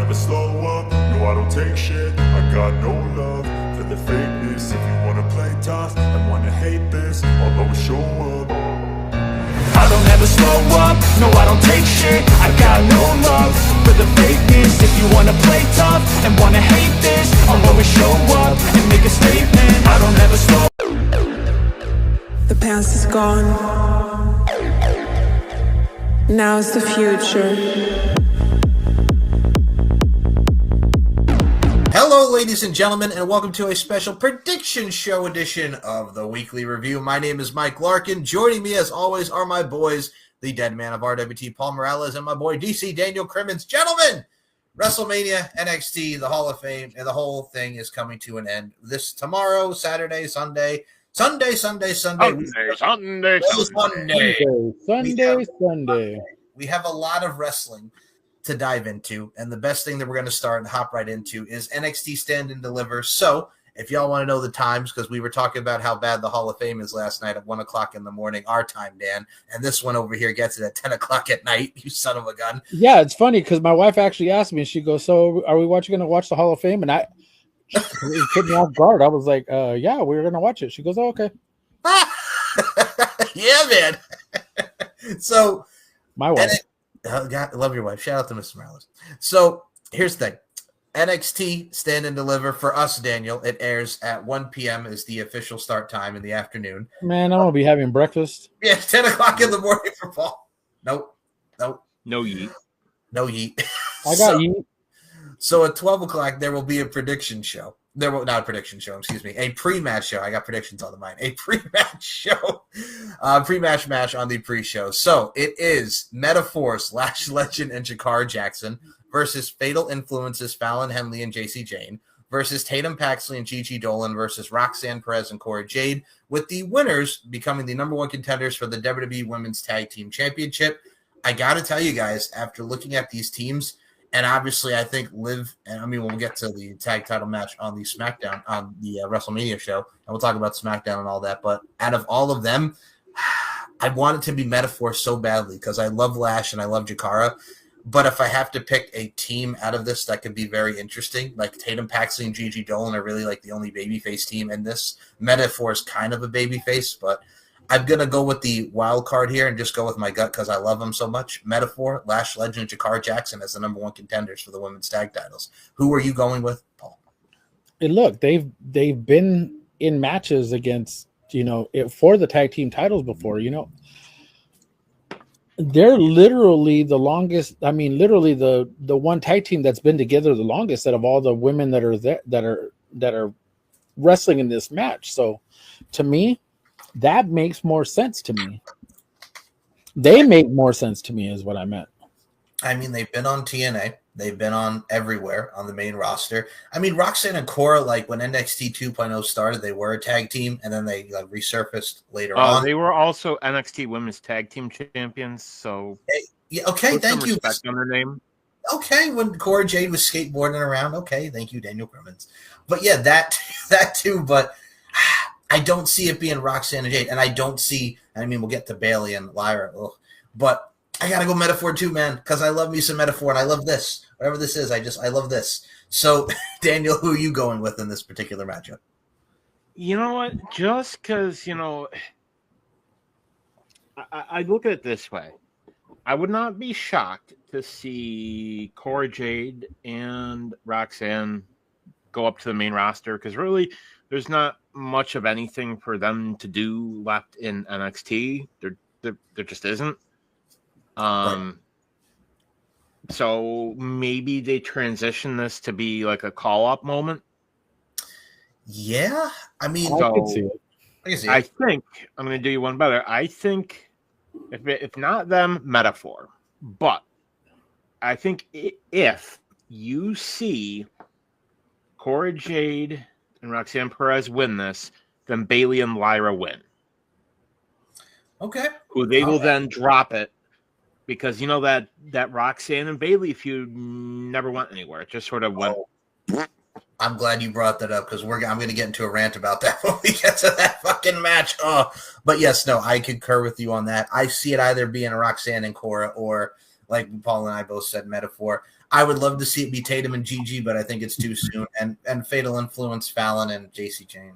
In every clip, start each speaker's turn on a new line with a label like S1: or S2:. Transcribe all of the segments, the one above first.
S1: never slow up, no I don't take shit. I got no love for the fakeness. If you wanna play tough and wanna hate this, I'll always show up. I don't ever slow up, no I don't take shit. I got no love for the fakeness. If you wanna play tough and wanna hate this, I'll always show up and make a statement. I don't ever slow up.
S2: The past is gone. Now's the future.
S3: Hello, ladies and gentlemen, and welcome to a special prediction show edition of the Weekly Review. My name is Mike Larkin. Joining me, as always, are my boys, the dead man of RWT, Paul Morales, and my boy, DC Daniel Crimmins. Gentlemen, WrestleMania, NXT, the Hall of Fame, and the whole thing is coming to an end this tomorrow, Saturday, Sunday. Sunday. We have a lot of wrestling to dive into, and the best thing that we're going to start and hop right into is NXT Stand and Deliver. So if y'all want to know the times, because we were talking about how bad the Hall of Fame is last night at 1 o'clock in the morning, our time, Dan, and this one over here gets it at 10 o'clock at night, you son of a gun.
S4: Yeah, it's funny because my wife actually asked me, she goes, so are we going to watch the Hall of Fame? And it put me off guard. I was like, yeah, we're going to watch it. She goes, oh, okay.
S3: Yeah, man. So
S4: my wife.
S3: God, I love your wife. Shout out to Mrs. Morales. So here's the thing. NXT Stand and Deliver for us, Daniel. It airs at 1 p.m. is the official start time in the afternoon.
S4: Man, I'm going to be having breakfast.
S3: Yeah, 10 o'clock in the morning for Paul. Nope.
S5: No yeet.
S3: No yeet.
S4: I got yeet.
S3: So at 12 o'clock, there will be a prediction show. Not a prediction show, excuse me. A pre-match show. I got predictions on the mind. A pre-match show. Pre-match match on the pre-show. So it is Metaforce, Lash Legend, and Jakar Jackson versus Fatal Influences, Fallon Henley and JC Jane versus Tatum Paxley and Gigi Dolan versus Roxanne Perez and Cora Jade, with the winners becoming the number one contenders for the WWE Women's Tag Team Championship. I got to tell you guys, after looking at these teams, and obviously, I think Liv, and I mean, we'll get to the tag title match on the SmackDown, on the WrestleMania show, and we'll talk about SmackDown and all that. But out of all of them, I want it to be Metaphor so badly because I love Lash and I love Jakara. But if I have to pick a team out of this that could be very interesting, like Tatum Paxley and Gigi Dolan are really like the only babyface team in this. Metaphor is kind of a babyface, but I'm going to go with the wild card here and just go with my gut because I love them so much. Metaphor, Lash Legend, and Jakar Jackson as the number one contenders for the women's tag titles. Who are you going with, Paul?
S4: And look, they've been in matches against, for the tag team titles before, They're literally the longest, literally the one tag team that's been together the longest out of all the women that are there, that are wrestling in this match. So to me, that makes more sense to me. They make more sense to me is what I meant.
S3: I mean, they've been on TNA. They've been on everywhere on the main roster. I mean, Roxanne and Cora, like when NXT 2.0 started, they were a tag team, and then they resurfaced later on.
S5: They were also NXT Women's Tag Team Champions, so...
S3: Okay, thank you.
S5: Respect on their name.
S3: Okay, when Cora Jade was skateboarding around, okay, thank you, Daniel Crimmins. But yeah, that too, but... I don't see it being Roxanne and Jade, and I don't see, I mean, we'll get to Bailey and Lyra, but I got to go Metaphor too, man, because I love me some Metaphor, and I love this. Whatever this is, I love this. So, Daniel, who are you going with in this particular matchup?
S5: You know what? Just because, I look at it this way. I would not be shocked to see Cora Jade and Roxanne go up to the main roster, because really, there's not much of anything for them to do left in NXT. There just isn't.
S3: Right.
S5: So maybe they transition this to be like a call-up moment.
S3: Yeah, I mean,
S4: I can see it.
S5: I think I'm going to do you one better. I think if not them, Metaphor. But I think if you see Cora Jade and Roxanne Perez win this, then Bailey and Lyra win.
S3: Okay.
S5: Who they will then drop it, because that Roxanne and Bailey feud never went anywhere. It just sort of went.
S3: I'm glad you brought that up because I'm going to get into a rant about that when we get to that fucking match. Oh, but yes, no, I concur with you on that. I see it either being a Roxanne and Cora or, like Paul and I both said, Metaphor. I would love to see it be Tatum and Gigi, but I think it's too soon. And Fatal Influence, Fallon and JC Jane.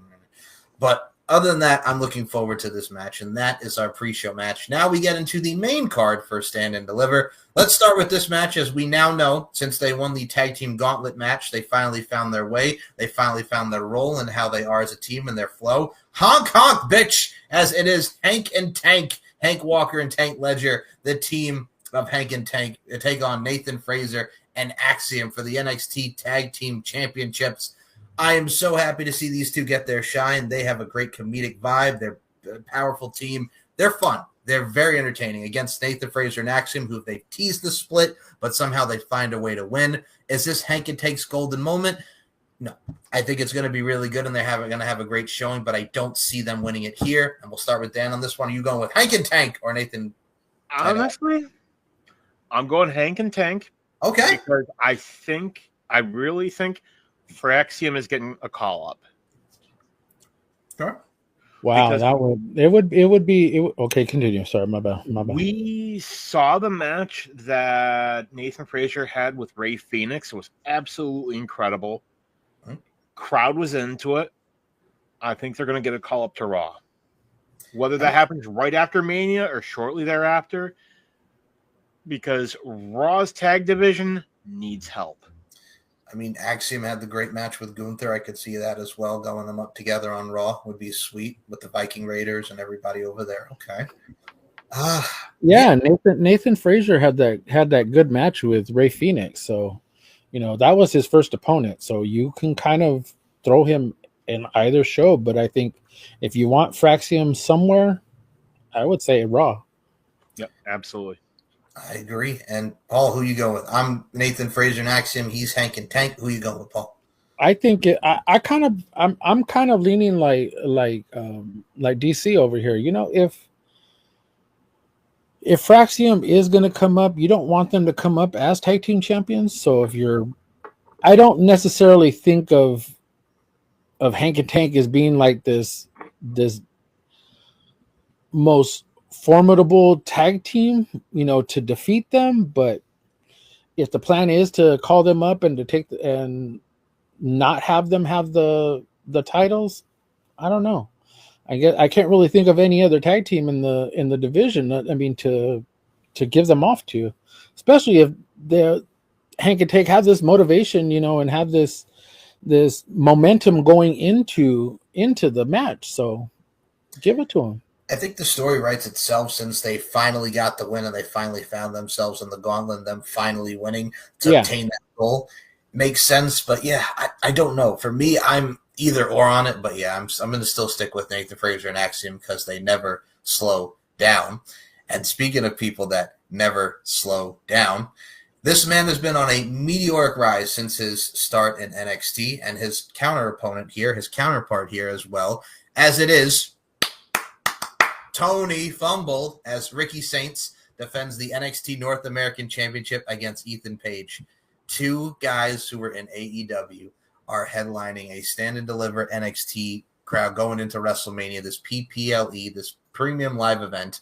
S3: But other than that, I'm looking forward to this match, and that is our pre-show match. Now we get into the main card for Stand and Deliver. Let's start with this match. As we now know, since they won the Tag Team Gauntlet match, they finally found their way. They finally found their role and how they are as a team and their flow. Honk, honk, bitch, as it is Hank and Tank, Hank Walker and Tank Ledger, the team of Hank and Tank, take on Nathan Frazer and Axiom for the NXT Tag Team Championships. I am so happy to see these two get their shine. They have a great comedic vibe. They're a powerful team. They're fun. They're very entertaining against Nathan Frazer and Axiom, who they've teased the split, but somehow they find a way to win. Is this Hank and Tank's golden moment? No. I think it's going to be really good, and they're going to have a great showing, but I don't see them winning it here. And we'll start with Dan on this one. Are you going with Hank and Tank or Nathan?
S5: Honestly, I'm going Hank and Tank.
S3: Okay.
S5: Because I really think Fraxium is getting a call up.
S3: Sure.
S4: Wow,
S5: Because
S4: it would be okay. Continue. Sorry, my bad.
S5: we saw the match that Nathan Frazer had with Ray Phoenix. It was absolutely incredible. Crowd was into it. I think they're going to get a call up to Raw. Whether that happens right after Mania or shortly thereafter, because Raw's tag division needs help.
S3: I mean, Axiom had the great match with Gunther. I could see that as well. Going them up together on Raw would be sweet with the Viking Raiders and everybody over there. Okay.
S4: Yeah, Nathan Frazer had that good match with Ray Phoenix. So, that was his first opponent. So you can kind of throw him in either show. But I think if you want Fraxium somewhere, I would say Raw.
S5: Yep, absolutely.
S3: I agree. And Paul, who you go with? I'm Nathan Frazer and Axiom. He's Hank and Tank. Who you going with, Paul?
S4: I think I'm kind of leaning like DC over here. If Fraxium is going to come up, you don't want them to come up as tag team champions. So I don't necessarily think of Hank and Tank as being like this most formidable tag team, to defeat them. But if the plan is to call them up and to take and not have them have the titles, I don't know. I can't really think of any other tag team in the division. I mean, to give them off to, especially if the Hank and Tank have this motivation, and have this momentum going into the match. So give it to them.
S3: I think the story writes itself since they finally got the win and they finally found themselves in the gauntlet and them finally winning to obtain that goal. Makes sense, but I don't know. For me, I'm either or on it, but I'm going to still stick with Nathan Frazer and Axiom because they never slow down. And speaking of people that never slow down, this man has been on a meteoric rise since his start in NXT, and his counterpart here as well, as it is Tony Fumble, as Ricky Saints defends the NXT North American Championship against Ethan Page. Two guys who were in AEW are headlining a Stand and Deliver NXT crowd going into WrestleMania, this PPLE, this premium live event.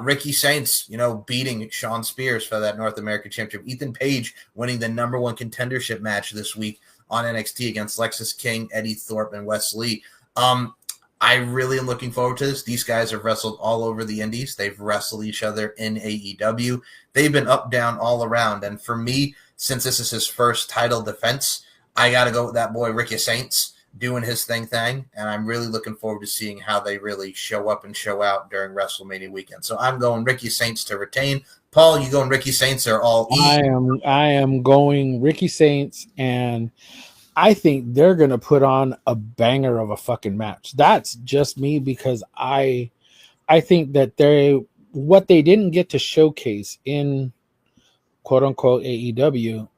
S3: Ricky Saints, beating Shawn Spears for that North American Championship. Ethan Page winning the #1 contendership match this week on NXT against Lexis King, Eddie Thorpe, and Wes Lee. I really am looking forward to this. These guys have wrestled all over the indies. They've wrestled each other in AEW. They've been up, down, all around. And for me, since this is his first title defense, I got to go with that boy Ricky Saints doing his thing. And I'm really looking forward to seeing how they really show up and show out during WrestleMania weekend. So I'm going Ricky Saints to retain. Paul, you going Ricky Saints or all E?
S4: I am going Ricky Saints, and I think they're going to put on a banger of a fucking match. That's just me, because I think that what they didn't get to showcase in quote unquote AEW,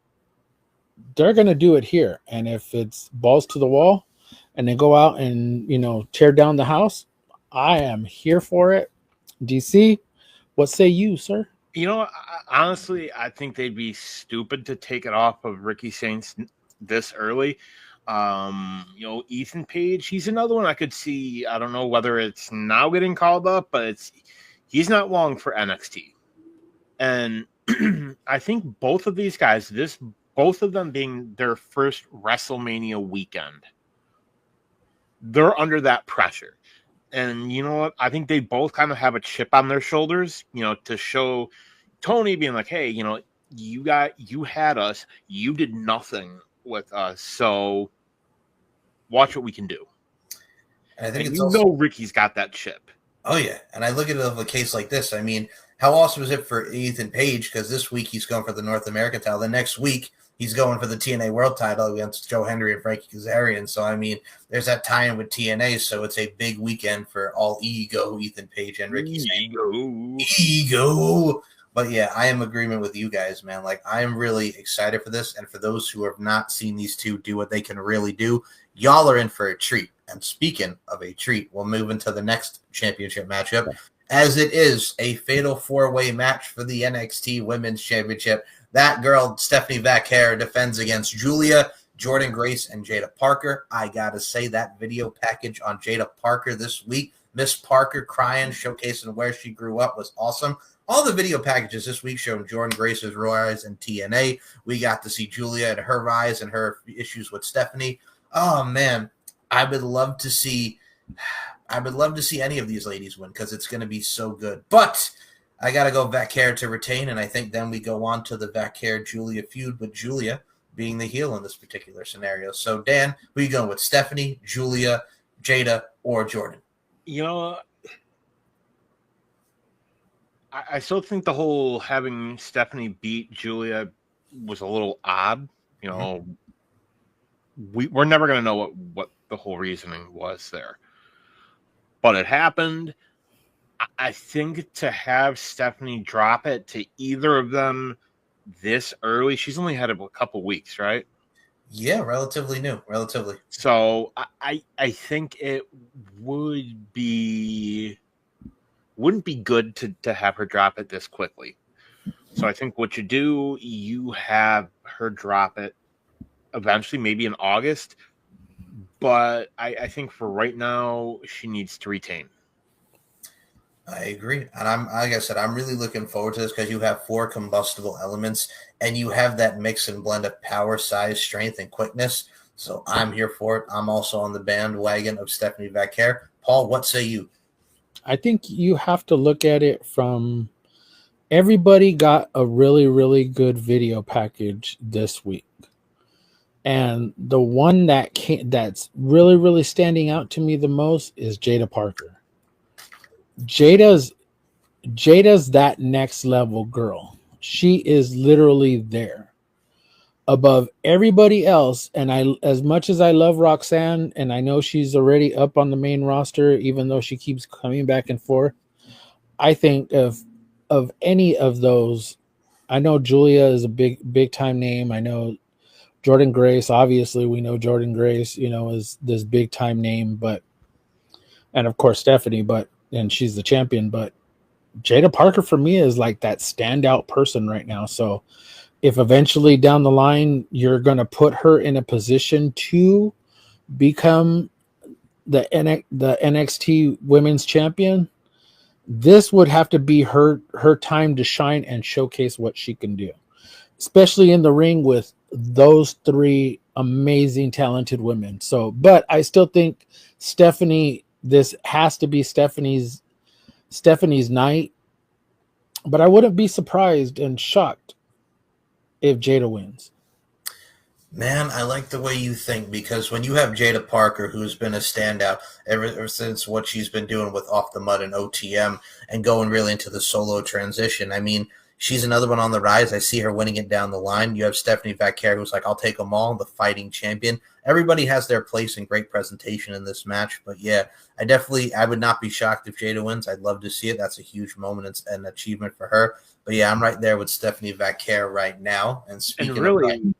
S4: they're going to do it here. And if it's balls to the wall and they go out and, tear down the house, I am here for it. DC, what say you, sir?
S5: Honestly, I think they'd be stupid to take it off of Ricky Saints this early. Ethan Page, he's another one I could see. I don't know whether it's now getting called up, but he's not long for NXT. And I think both of these guys, both of them being their first WrestleMania weekend, they're under that pressure. And you know what? I think they both kind of have a chip on their shoulders, to show Tony being like, hey, you had us, you did nothing with us, so watch what we can do.
S3: And I think
S5: and
S3: it's also
S5: Ricky's got that chip.
S3: Oh, yeah. And I look at it of a case like this. I mean, how awesome is it for Ethan Page? Because this week he's going for the North American title. The next week he's going for the TNA World title against Joe Hendry and Frankie Kazarian. So, I mean, there's that tie-in with TNA. So it's a big weekend for all ego, Ethan Page and Ricky. Ego. But, yeah, I am in agreement with you guys, man. Like, I am really excited for this. And for those who have not seen these two do what they can really do, y'all are in for a treat. And speaking of a treat, we'll move into the next championship matchup, as it is a fatal four-way match for the NXT Women's Championship. That girl, Stephanie Vaquer, defends against Julia, Jordan Grace, and Jada Parker. I got to say, that video package on Jada Parker this week, Miss Parker crying, showcasing where she grew up, was awesome. All the video packages this week showing Jordan Grace's rise in TNA. We got to see Julia and her rise and her issues with Stephanie. Oh, man. I would love to see any of these ladies win because it's going to be so good. But I got to go Vaquer to retain, and I think then we go on to the Vaquer-Julia feud, with Julia being the heel in this particular scenario. So, Dan, who are you going with, Stephanie, Julia, Jada, or Jordan?
S5: I still think the whole having Stephanie beat Julia was a little odd. We're never going to know what the whole reasoning was there. But it happened. I think to have Stephanie drop it to either of them this early, she's only had a couple weeks, right?
S3: Yeah, relatively new.
S5: So I think it wouldn't be good to have her drop it this quickly. So I think what you have her drop it eventually, maybe in August. But I think for right now, she needs to retain.
S3: I agree. And like I said, I'm really looking forward to this because you have 4 combustible elements and you have that mix and blend of power, size, strength, and quickness. So I'm here for it. I'm also on the bandwagon of Stephanie Vaquer. Paul, what say you?
S4: I think you have to look at it from everybody got a really, really good video package this week. And the one that's really, really standing out to me the most is Jada Parker. Jada's that next level girl. She is literally there above everybody else. And as much as I love Roxanne, and I know she's already up on the main roster, even though she keeps coming back and forth, I think of any of those, I know Julia is a big time name. I know Jordan Grace, obviously we know Jordan Grace, is this big time name, and of course Stephanie, and she's the champion, but Jada Parker for me is like that standout person right now. So if eventually down the line you're going to put her in a position to become the NXT Women's Champion, this would have to be her time to shine and showcase what she can do, especially in the ring with those 3 amazing, talented women. So, but I still think Stephanie, this has to be Stephanie's night. But I wouldn't be surprised and shocked if Jada wins.
S3: Man, I like the way you think, because when you have Jada Parker, who's been a standout ever since what she's been doing with Off the Mud and OTM and going really into the solo transition, I mean, she's another one on the rise. I see her winning it down the line. You have Stephanie Vaquer, who's like, I'll take them all, the fighting champion. Everybody has their place and great presentation in this match. But yeah, I would not be shocked if Jada wins. I'd love to see it. That's a huge moment and achievement for her. But yeah, I'm right there with Stephanie Vaquer right now. And speaking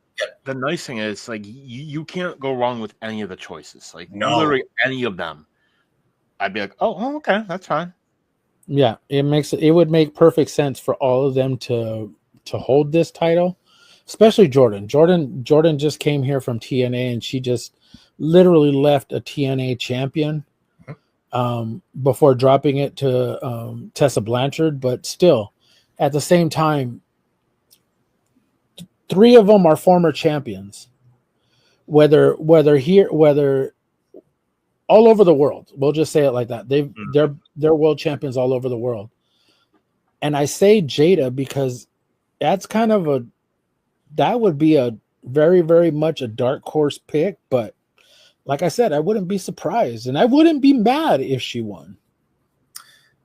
S5: the nice thing is, like, you can't go wrong with any of the choices. Like,
S3: no.
S5: Literally any of them. I'd be like, oh, okay, that's fine.
S4: Yeah, it would make perfect sense for all of them to hold this title, especially Jordan. Jordan just came here from TNA, and she just literally left a TNA champion before dropping it to Tessa Blanchard. But still, at the same time, 3 of them are former champions. Whether all over the world. We'll just say it like that. They're world champions all over the world. And I say Jada because that would be a very, very much a dark horse pick. But like I said, I wouldn't be surprised, and I wouldn't be mad if she won.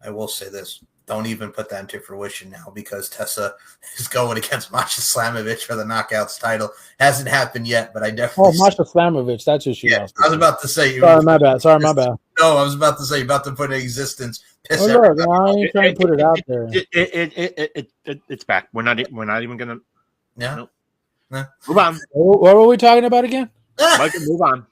S3: I will say this. Don't even put that into fruition now because Tessa is going against Masha Slamovich for the Knockouts title. Hasn't happened yet, but I definitely...
S4: Oh, Masha Slamovich. That's who she lost.
S3: I was about to say...
S4: Sorry, my bad.
S3: No, I was about to say you're about to put in existence.
S4: Look, I ain't trying to put it out there.
S5: It's back. We're not even going to...
S3: No.
S5: Move on.
S4: What were we talking about again?
S5: Mike, move on.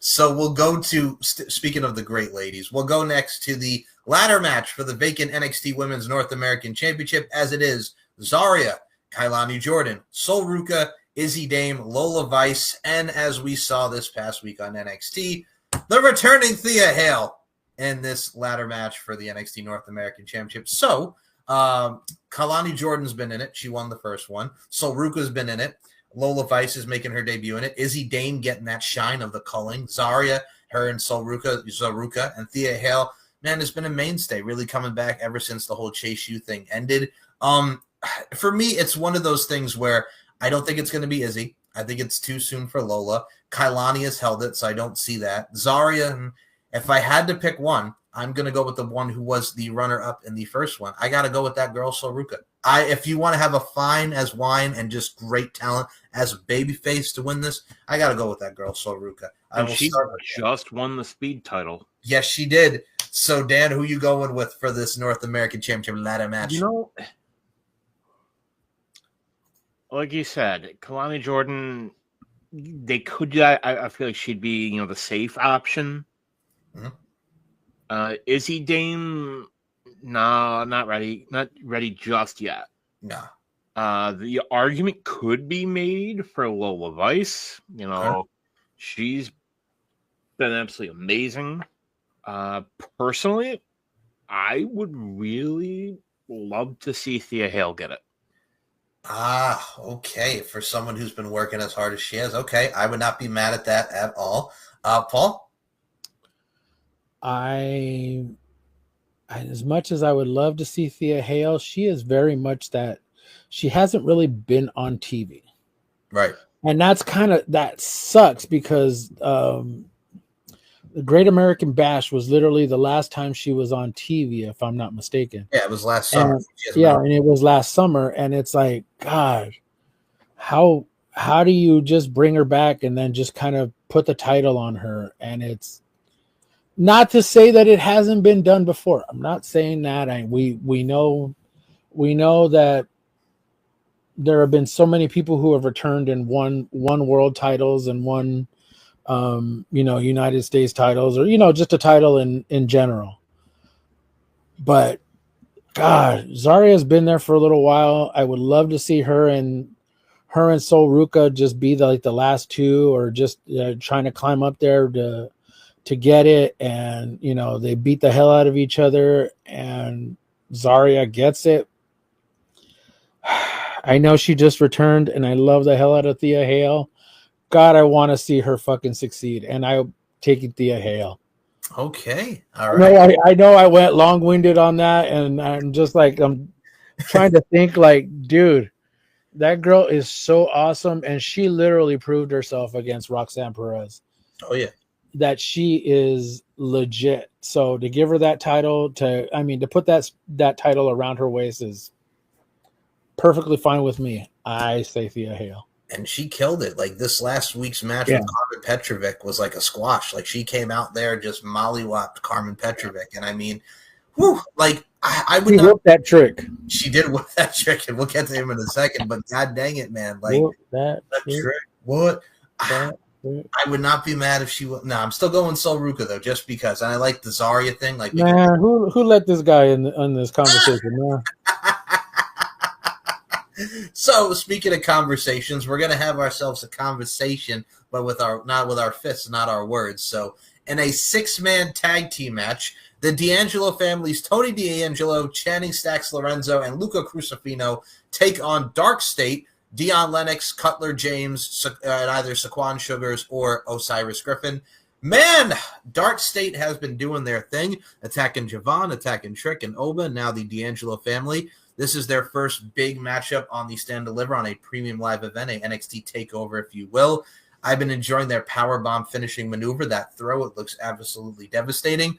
S3: So we'll go to, speaking of the great ladies, we'll go next to the ladder match for the vacant NXT Women's North American Championship, as it is Zarya, Kailani Jordan, Sol Ruka, Izzy Dame, Lola Vice, and as we saw this past week on NXT, the returning Thea Hale in this ladder match for the NXT North American Championship. So, Kailani Jordan's been in it. She won the first one. Sol Ruka's been in it. Lola Vice is making her debut in it. Izzy Dane getting that shine of the culling. Zarya, her and Zaruka, and Thea Hale, man, has been a mainstay, really coming back ever since the whole Chase U thing ended. For me, it's one of those things where I don't think it's going to be Izzy. I think it's too soon for Lola. Kailani has held it, so I don't see that. Zarya, if I had to pick one, I'm going to go with the one who was the runner-up in the first one. I got to go with that girl, Soruka. If you want to have a fine as wine and just great talent as a babyface to win this, I got to go with that girl, Soruka.
S5: And she just won the speed title.
S3: Yes, she did. So, Dan, who you going with for this North American Championship ladder match?
S5: You know, like you said, Kalani Jordan, they could. I feel like she'd be, the safe option.
S3: Mm-hmm.
S5: Izzy Dame, no, not ready just yet.
S3: No.
S5: The argument could be made for Lola Vice. She's been absolutely amazing. Personally, I would really love to see Thea Hale get it.
S3: Okay. For someone who's been working as hard as she has, okay. I would not be mad at that at all. Paul?
S4: As much as I would love to see Thea Hale, she is very much that she hasn't really been on TV.
S3: Right.
S4: And that sucks because the Great American Bash was literally the last time she was on TV, if I'm not mistaken.
S3: Yeah, it was last summer.
S4: And it was last summer. And it's like, God, how do you just bring her back and then just kind of put the title on her? And it's not to say that it hasn't been done before. I'm not saying that. We know that there have been so many people who have returned and won world titles and won United States titles, or just a title in general. But God, Zarya's been there for a little while. I would love to see her and Sol Ruka just be the last two, or just trying to climb up there to get it. And they beat the hell out of each other, and Zarya gets it. I know she just returned, and I love the hell out of Thea Hale. God, I want to see her fucking succeed, and I'm taking Thea Hale.
S3: Okay, all right.
S4: I know I went long-winded on that, and I'm just I'm trying to think dude, that girl is so awesome, and she literally proved herself against Roxanne Perez.
S3: Oh yeah,
S4: that she is legit. So to give her that title, to put that title around her waist is perfectly fine with me. I say Thea Hale.
S3: And she killed it. This last week's match with Carmen Petrovic was like a squash. She came out there, just mollywopped Carmen Petrovic. And I would not
S4: whip that trick.
S3: She did whip that trick, and we'll get to him in a second. But god dang it, man!
S4: That
S3: trick. What? I would not be mad if she. No, I'm still going Sol Ruka though, just because. And I like the Zarya thing.
S4: Man, who let this guy in this conversation? Man.
S3: So, speaking of conversations, we're going to have ourselves a conversation, but not with our fists, not our words. So, in a 6-man tag team match, the D'Angelo families, Tony D'Angelo, Channing Stacks Lorenzo, and Luca Crucifino take on Dark State, Deion Lennox, Cutler James, and either Saquon Sugars or Osiris Griffin. Man, Dark State has been doing their thing, attacking Javon, attacking Trick and Oba, now the D'Angelo family. This is their first big matchup on the Stand Deliver on a premium live event, a NXT takeover, if you will. I've been enjoying their powerbomb finishing maneuver, that throw. It looks absolutely devastating.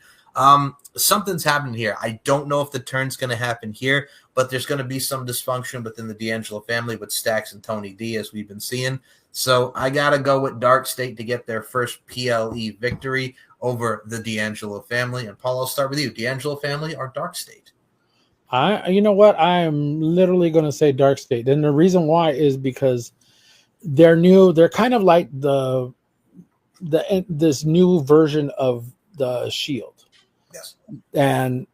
S3: Something's happening here. I don't know if the turn's going to happen here, but there's going to be some dysfunction within the D'Angelo family with Stax and Tony D, as we've been seeing. So I got to go with Dark State to get their first PLE victory over the D'Angelo family. And Paul, I'll start with you. D'Angelo family or Dark State?
S4: You know what? I am literally going to say Dark State. And the reason why is because they're new. They're kind of like this new version of the Shield.
S3: Yes.
S4: And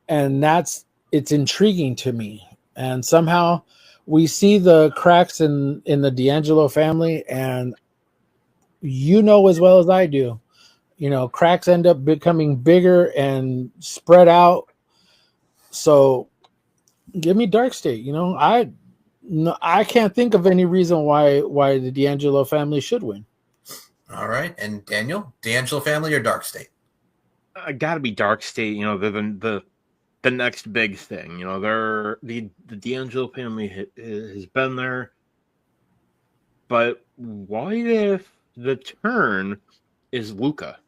S4: it's intriguing to me. And somehow we see the cracks in the D'Angelo family, and you know as well as I do, cracks end up becoming bigger and spread out. So give me Dark State. I can't think of any reason why the D'Angelo family should win.
S3: All right. And Daniel, D'Angelo family or Dark State?
S5: I got to be Dark State. They're the next big thing. They're the D'Angelo family has been there. But what if the turn is Luca?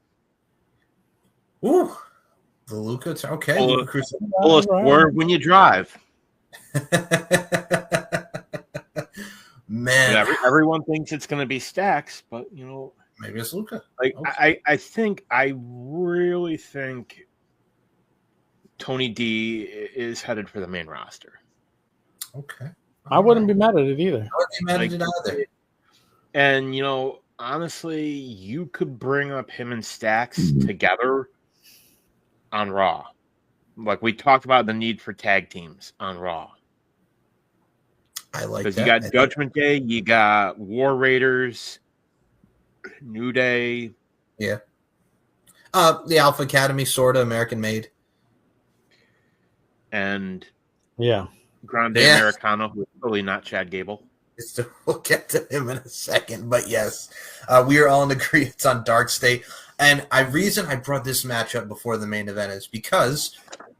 S3: Ooh, the Luca turn. Okay.
S5: Or when you drive.
S3: Man,
S5: everyone thinks it's going to be Stax, but
S3: maybe it's Luca.
S5: I really think Tony D is headed for the main roster.
S3: Okay,
S4: I wouldn't be mad at it either.
S3: I wouldn't be mad at it either.
S5: And honestly, you could bring up him and Stax together on Raw. Like we talked about the need for tag teams on Raw.
S3: I like that.
S5: Because you got Judgment Day, you got War Raiders, New Day.
S3: Yeah. The Alpha Academy, sort of American made.
S5: And
S3: Yeah.
S5: Grande Americano, who is totally not Chad Gable.
S3: We'll get to him in a second, but yes, we are all in agreement on Dark State. And reason I brought this match up before the main event is because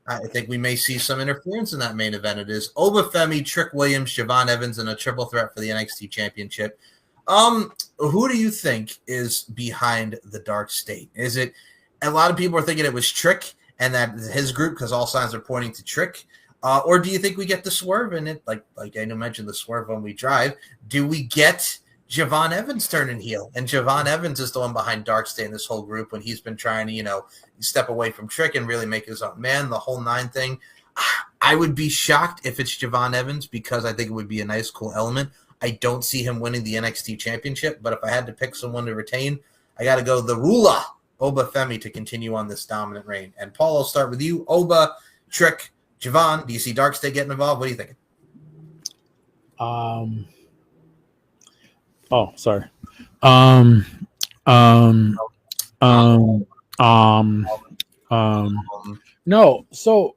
S3: I think we may see some interference in that main event. It is Obafemi, Trick Williams, Javon Evans in a triple threat for the NXT Championship. Who do you think is behind the Dark State? Is it a lot of people are thinking it was Trick and that his group because all signs are pointing to Trick? Or do you think we get the swerve in it? Like Daniel mentioned, the swerve when we drive. Do we get Javon Evans turning heel? And Javon Evans is the one behind Dark State in this whole group when he's been trying to, step away from Trick and really make his own man, the whole 9 thing. I would be shocked if it's Javon Evans because I think it would be a nice, cool element. I don't see him winning the NXT Championship, but if I had to pick someone to retain, I got to go the ruler, Obafemi, to continue on this dominant reign. And Paul, I'll start with you. Oba, Trick, Javon, do you see Dark State getting involved? What are you thinking?
S4: Sorry. No. So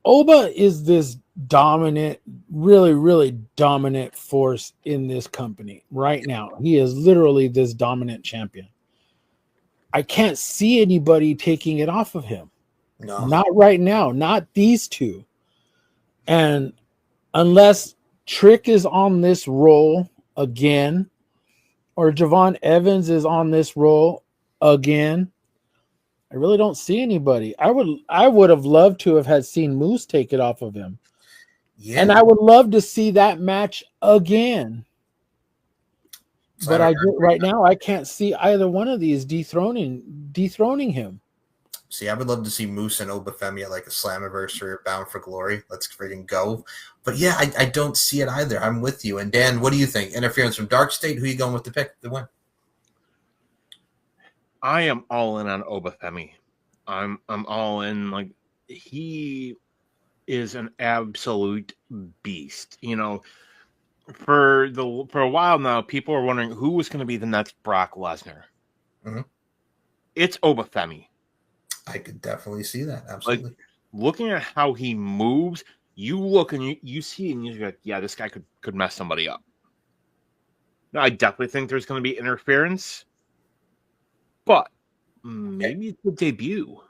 S4: Oba is this dominant, really, really dominant force in this company right now. He is literally this dominant champion. I can't see anybody taking it off of him.
S3: No.
S4: Not right now. Not these two. And unless Trick is on this roll again, or Javon Evans is on this roll again, I really don't see anybody. I would have loved to have had seen Moose take it off of him.
S3: Yeah.
S4: And I would love to see that match again. But right now I can't see either one of these dethroning him.
S3: See, I would love to see Moose and Obafemi at like a Slammiversary or Bound for Glory. Let's freaking go. But yeah, I don't see it either. I'm with you. And Dan, what do you think? Interference from Dark State? Who are you going with to pick the win?
S5: I am all in on Obafemi. I'm all in. Like, he is an absolute beast. For a while now, people are wondering who was going to be the next Brock Lesnar.
S3: Mm-hmm.
S5: It's Obafemi.
S3: I could definitely see that. Absolutely.
S5: Like, looking at how he moves, you look and you see and you're like, yeah, this guy could mess somebody up. Now, I definitely think there's going to be interference, but maybe it's a debut.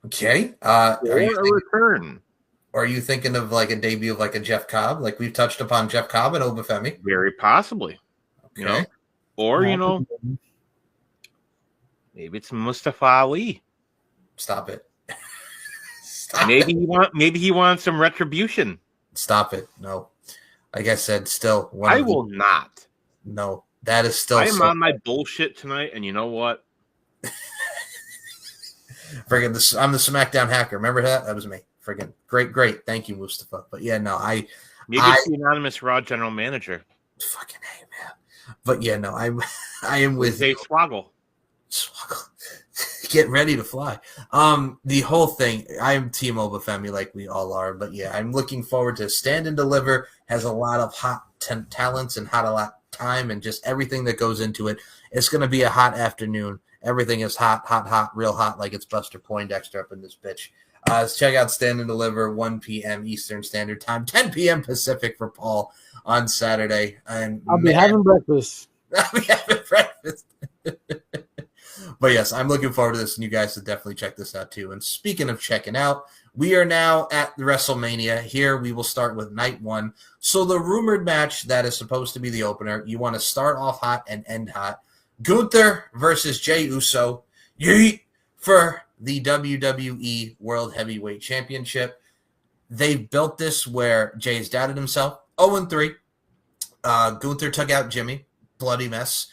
S3: Okay.
S5: Or a return.
S3: Or are you thinking of like a debut of like a Jeff Cobb? Like we've touched upon Jeff Cobb and Obafemi.
S5: Very possibly.
S3: Okay.
S5: You know? Or, maybe it's Mustafa Ali.
S3: Stop it.
S5: Maybe he wants some retribution.
S3: Stop it. No. Like I said, still
S5: I will not.
S3: No. That is still
S5: I am on my bullshit tonight, and you know what?
S3: Friggin' I'm the SmackDown hacker. Remember that? That was me. Friggin' great. Thank you, Mustafa. But yeah, no,
S5: maybe it's the anonymous Raw general manager.
S3: Fucking hey, man. But yeah, no, I am with
S5: Dave Swoggle.
S3: Get ready to fly. The whole thing, I'm Team Obafemi like we all are, but yeah, I'm looking forward to Stand and Deliver. Has a lot of hot talents and a lot of time and just everything that goes into it. It's going to be a hot afternoon. Everything is hot, real hot, like it's Buster Poindexter up in this bitch. Let's check out Stand and Deliver, 1 p.m. Eastern Standard Time, 10 p.m. Pacific for Paul on Saturday. And
S4: I'll be having breakfast.
S3: I'll be having breakfast. But yes, I'm looking forward to this, and you guys should definitely check this out too. And speaking of checking out, we are now at the Wrestlemania. Here we will start with night 1. So the rumored match that is supposed to be the opener, you want to start off hot and end hot. Gunther versus Jey Uso. Yeet! For the WWE World Heavyweight Championship. They've built this where Jay's doubted himself. 0-3. Gunther took out Jimmy. Bloody mess.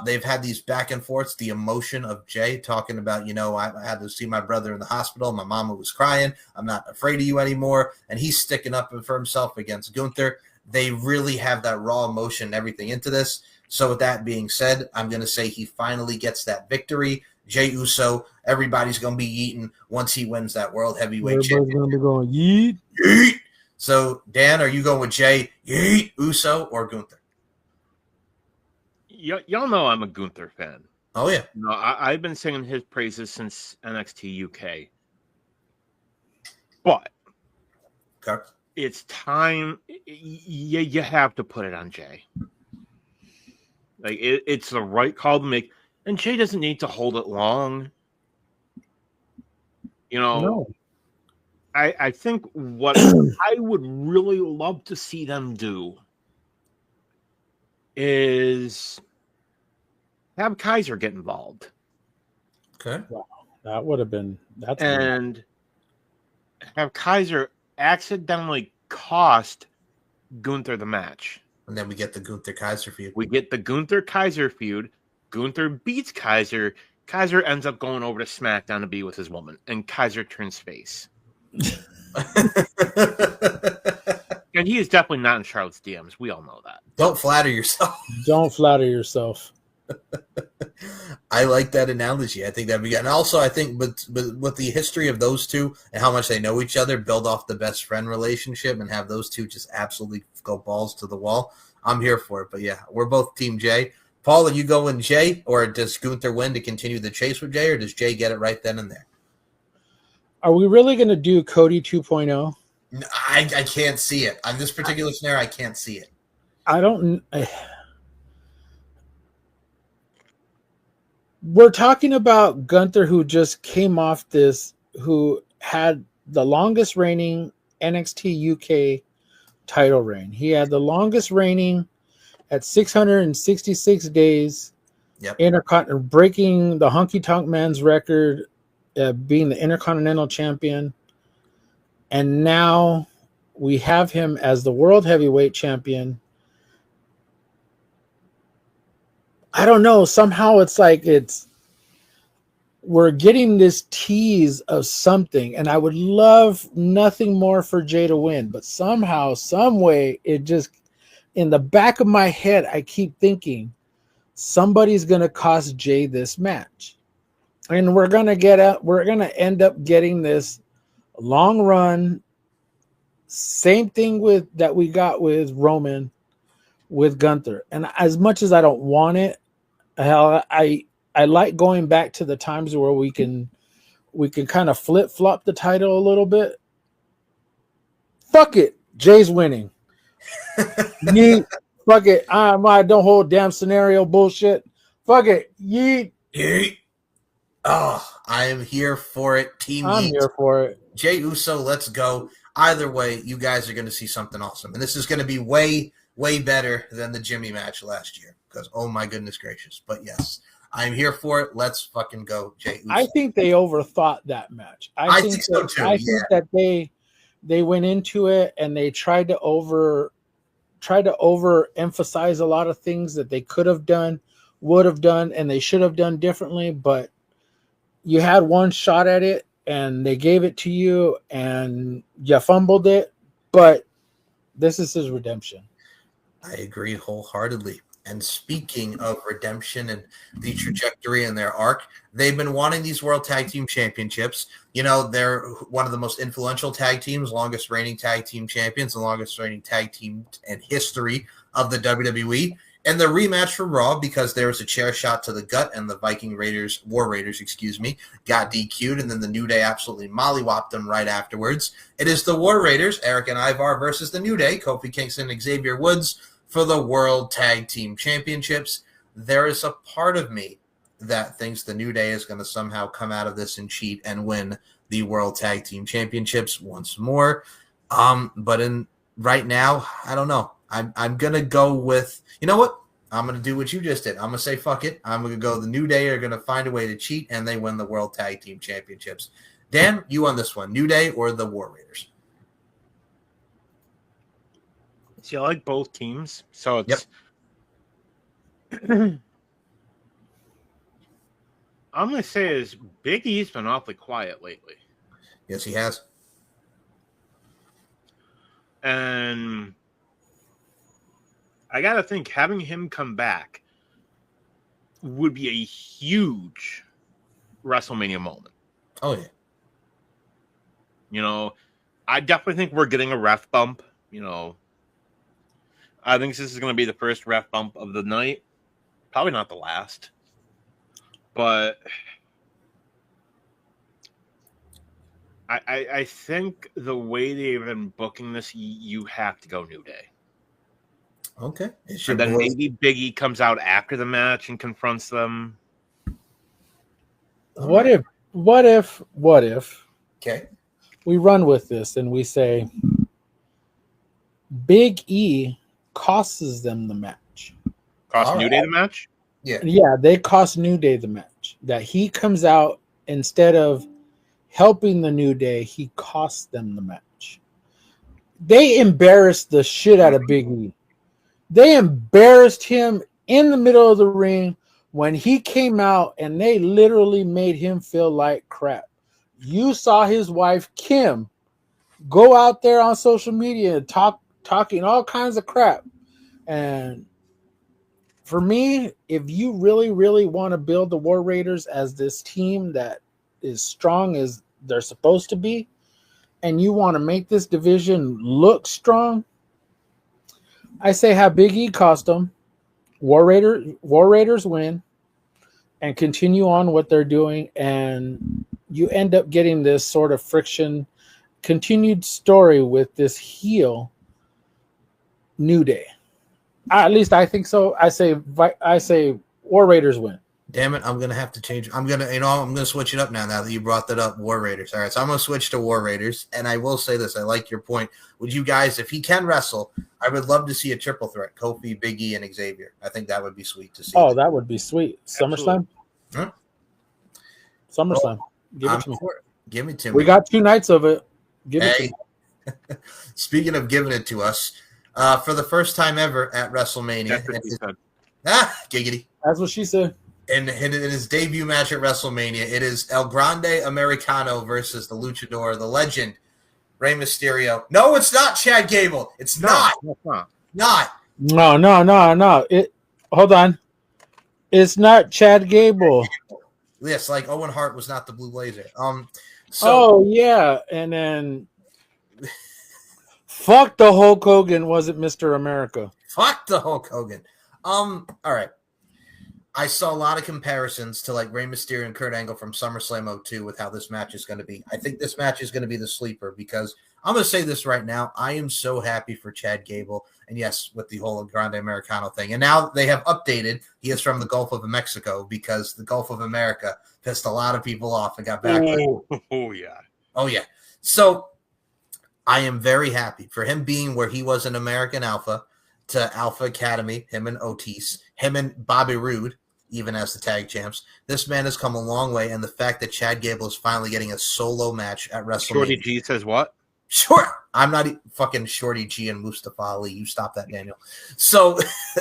S3: They've had these back and forths, the emotion of Jay talking about, I had to see my brother in the hospital. My mama was crying. I'm not afraid of you anymore. And he's sticking up for himself against Gunther. They really have that raw emotion and everything into this. So with that being said, I'm going to say he finally gets that victory. Jey Uso, everybody's going to be eating once he wins that World Heavyweight Championship.
S4: Everybody's going to be going, yeet.
S3: Yeet. So, Dan, are you going with Jey, yeet, Uso, or Gunther?
S5: Y'all know I'm a Gunther fan.
S3: Oh, yeah.
S5: No, I've been singing his praises since NXT UK. But
S3: Okay.
S5: it's time. You have to put it on Jay. Like it's the right call to make, and Jay doesn't need to hold it long.
S4: No.
S5: I think what I would really love to see them do is have Kaiser get involved.
S3: Okay.
S4: Wow. That would have been
S5: and have Kaiser accidentally cost Gunther the match.
S3: And then we get the Gunther Kaiser feud.
S5: We get the Gunther Kaiser feud. Gunther beats Kaiser. Kaiser ends up going over to SmackDown to be with his woman, and Kaiser turns face. And he is definitely not in Charlotte's DMs. We all know that.
S3: Don't flatter yourself.
S4: Don't flatter yourself.
S3: I like that analogy. I think that'd be good. And also, I think with the history of those two and how much they know each other, build off the best friend relationship and have those two just absolutely go balls to the wall. I'm here for it. But yeah, we're both Team Jay. Paul, are you going Jay, or does Gunther win to continue the chase with Jay, or does Jay get it right then and there?
S4: Are we really going to do Cody 2.0?
S3: I can't see it. On this particular scenario, I can't see it.
S4: We're talking about Gunther, who just came off this, who had the longest reigning NXT UK title reign. He had the longest reigning at 666 days.
S3: Yep.
S4: Breaking the Honky Tonk Man's record, being the Intercontinental Champion. And now we have him as the World Heavyweight Champion. I don't know. Somehow it's like we're getting this tease of something, and I would love nothing more for Jay to win. But somehow, some way, it just in the back of my head, I keep thinking somebody's going to cost Jay this match, and we're going to end up getting this long run. Same thing that we got with Roman, with Gunther. And as much as I don't want it, I like going back to the times where we can kind of flip-flop the title a little bit. Fuck it. Jay's winning. Yeet. Fuck it. I don't hold damn scenario bullshit. Fuck it. Yeet.
S3: Yeet. Oh, I am here for it. Team
S4: I'm
S3: Yeet.
S4: here for it.
S3: Jay Uso, let's go. Either way, you guys are going to see something awesome. And this is going to be way, way better than the Jimmy match last year. Because, oh my goodness gracious. But yes, I'm here for it. Let's fucking go, Jay Uso.
S4: I think they overthought that match.
S3: I think so too.
S4: I think that they went into it and they tried to overemphasize a lot of things that they could have done, would have done, and they should have done differently. But you had one shot at it, and they gave it to you, and you fumbled it. But this is his redemption.
S3: I agree wholeheartedly. And speaking of redemption and the trajectory in their arc, they've been wanting these World Tag Team Championships. You know, they're one of the most influential tag teams, longest reigning tag team champions, the longest reigning tag team in history of the WWE. And the rematch for Raw, because there was a chair shot to the gut and the War Raiders, got DQ'd, and then the New Day absolutely mollywopped them right afterwards. It is the War Raiders, Eric and Ivar, versus the New Day, Kofi Kingston and Xavier Woods, for the World Tag Team Championships. There is a part of me that thinks the New Day is going to somehow come out of this and cheat and win the World Tag Team Championships once more. But right now, I don't know. I'm going to go with, you know what? I'm going to do what you just did. I'm going to say, fuck it. I'm going to go the New Day are going to find a way to cheat, and they win the World Tag Team Championships. Dan, you on this one. New Day or the War Raiders?
S5: See, I like both teams, so it's. Yep. I'm going to say is Big E's been awfully quiet lately.
S3: Yes, he has.
S5: And I got to think having him come back would be a huge WrestleMania moment.
S3: Oh, yeah.
S5: You know, I definitely think we're getting a ref bump. You know, I think this is going to be the first ref bump of the night. Probably not the last. But I think the way they've been booking this, you have to go New Day.
S3: Okay.
S5: And then maybe Big E comes out after the match and confronts them.
S4: What if
S3: okay,
S4: we run with this and we say Big E costs them the match?
S5: Cost New Day the match?
S4: Yeah, they cost New Day the match. That he comes out instead of helping the New Day, he costs them the match. They embarrassed the shit out of Big E. They embarrassed him in the middle of the ring when he came out, and they literally made him feel like crap. You saw his wife, Kim, go out there on social media and talking all kinds of crap. And for me, if you really, really want to build the War Raiders as this team that is strong as they're supposed to be, and you want to make this division look strong, I say have Big E cost them, War Raiders win, and continue on what they're doing, and you end up getting this sort of friction, continued story with this heel New Day. At least I think so. I say War Raiders win.
S3: Damn it, I'm gonna have to change. I'm gonna switch it up now that you brought that up. War Raiders. All right, so I'm gonna switch to War Raiders, and I will say this: I like your point. Would you guys, if he can wrestle, I would love to see a triple threat: Kofi, Big E, and Xavier. I think that would be sweet to see.
S4: Oh, that would be sweet. SummerSlam.
S3: Huh?
S4: SummerSlam. Give it to me.
S3: Give it to me.
S4: We got 2 nights of it. Give it to me.
S3: Speaking of giving it to us, for the first time ever at WrestleMania, giggity.
S4: That's what she said.
S3: In his debut match at WrestleMania, it is El Grande Americano versus the Luchador, the legend, Rey Mysterio. No, it's not Chad Gable. It's not. Not.
S4: No. Hold on. It's not Chad Gable.
S3: Yes, like Owen Hart was not the Blue Blazer.
S4: Oh yeah, and then fuck the Hulk Hogan wasn't Mr. America.
S3: Fuck the Hulk Hogan. All right. I saw a lot of comparisons to like Rey Mysterio and Kurt Angle from SummerSlam 02 with how this match is going to be. I think this match is going to be the sleeper because I'm going to say this right now. I am so happy for Chad Gable. And yes, with the whole Grande Americano thing. And now they have updated. He is from the Gulf of Mexico because the Gulf of America pissed a lot of people off and got backlash.
S5: Oh, yeah.
S3: Oh, yeah. So I am very happy for him being where he was in American Alpha to Alpha Academy, him and Otis, him and Bobby Roode, even as the tag champs. This man has come a long way. And the fact that Chad Gable is finally getting a solo match at WrestleMania.
S5: Shorty G says what?
S3: Sure. I'm not fucking Shorty G and Mustafa Ali. You stop that, Daniel. So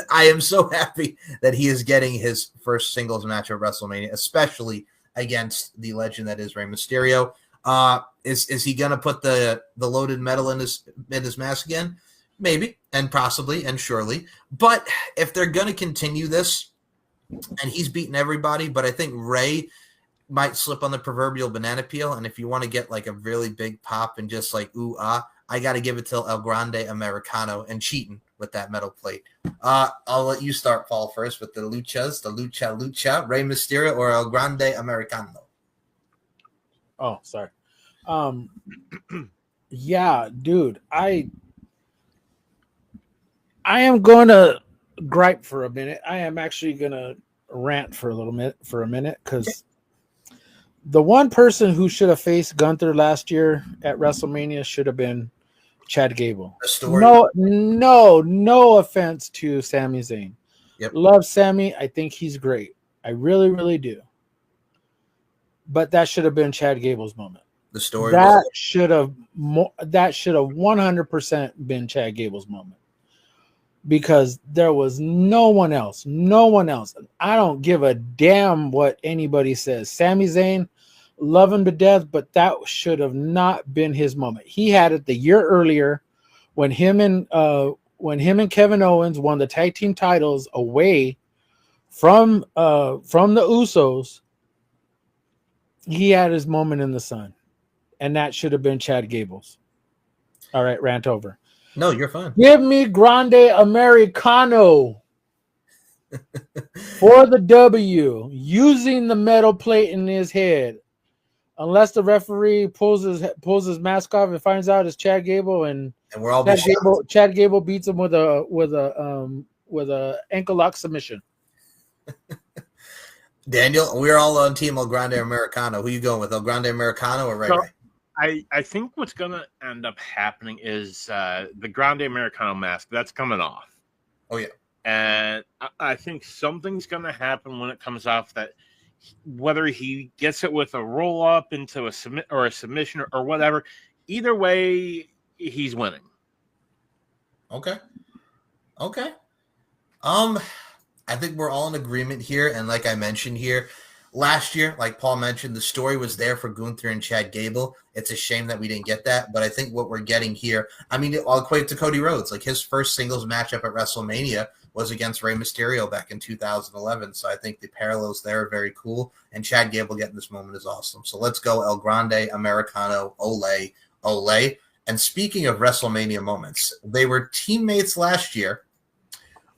S3: I am so happy that he is getting his first singles match at WrestleMania, especially against the legend that is Rey Mysterio. Is he gonna put the loaded metal in his mask again? Maybe, and possibly, and surely. But if they're gonna continue this, and he's beaten everybody, but I think Rey might slip on the proverbial banana peel. And if you want to get like a really big pop and just like, ooh, I got to give it to El Grande Americano and cheating with that metal plate. I'll let you start, Paul, first with the luchas, the lucha, Rey Mysterio or El Grande Americano.
S4: Oh, sorry. Yeah, dude, I am going to gripe for a minute. I am actually going to rant for a minute because the one person who should have faced Gunther last year at WrestleMania should have been Chad Gable. No offense to Sami Zayn.
S3: Yep.
S4: Love Sami. I think he's great. I really, really do. But that should have been Chad Gable's moment.
S3: The story
S4: that should have 100% been Chad Gable's moment. Because there was no one else. I don't give a damn what anybody says. Sami Zayn, love him to death, but that should have not been his moment. He had it the year earlier when him and Kevin Owens won the tag team titles away from the Usos. He had his moment in the sun, and that should have been Chad Gable's. All right, rant over.
S3: No, you're fine.
S4: Give me Grande Americano for the W, using the metal plate in his head. Unless the referee pulls his mask off and finds out it's Chad Gable, and
S3: we're all
S4: Chad Gable beats him with a ankle lock submission.
S3: Daniel, we're all on Team El Grande Americano. Who you going with, El Grande Americano or Ray Ray?
S5: I think what's going to end up happening is the Grande Americano mask. That's coming off.
S3: Oh, yeah.
S5: And I think something's going to happen when it comes off, that whether he gets it with a roll-up into a submission or whatever, either way, he's winning.
S3: Okay. I think we're all in agreement here. And like I mentioned here, last year, like Paul mentioned, the story was there for Gunther and Chad Gable. It's a shame that we didn't get that. But I think what we're getting here, I mean, I'll equate it to Cody Rhodes. Like his first singles matchup at WrestleMania was against Rey Mysterio back in 2011. So I think the parallels there are very cool. And Chad Gable getting this moment is awesome. So let's go El Grande Americano, ole, ole. And speaking of WrestleMania moments, they were teammates last year,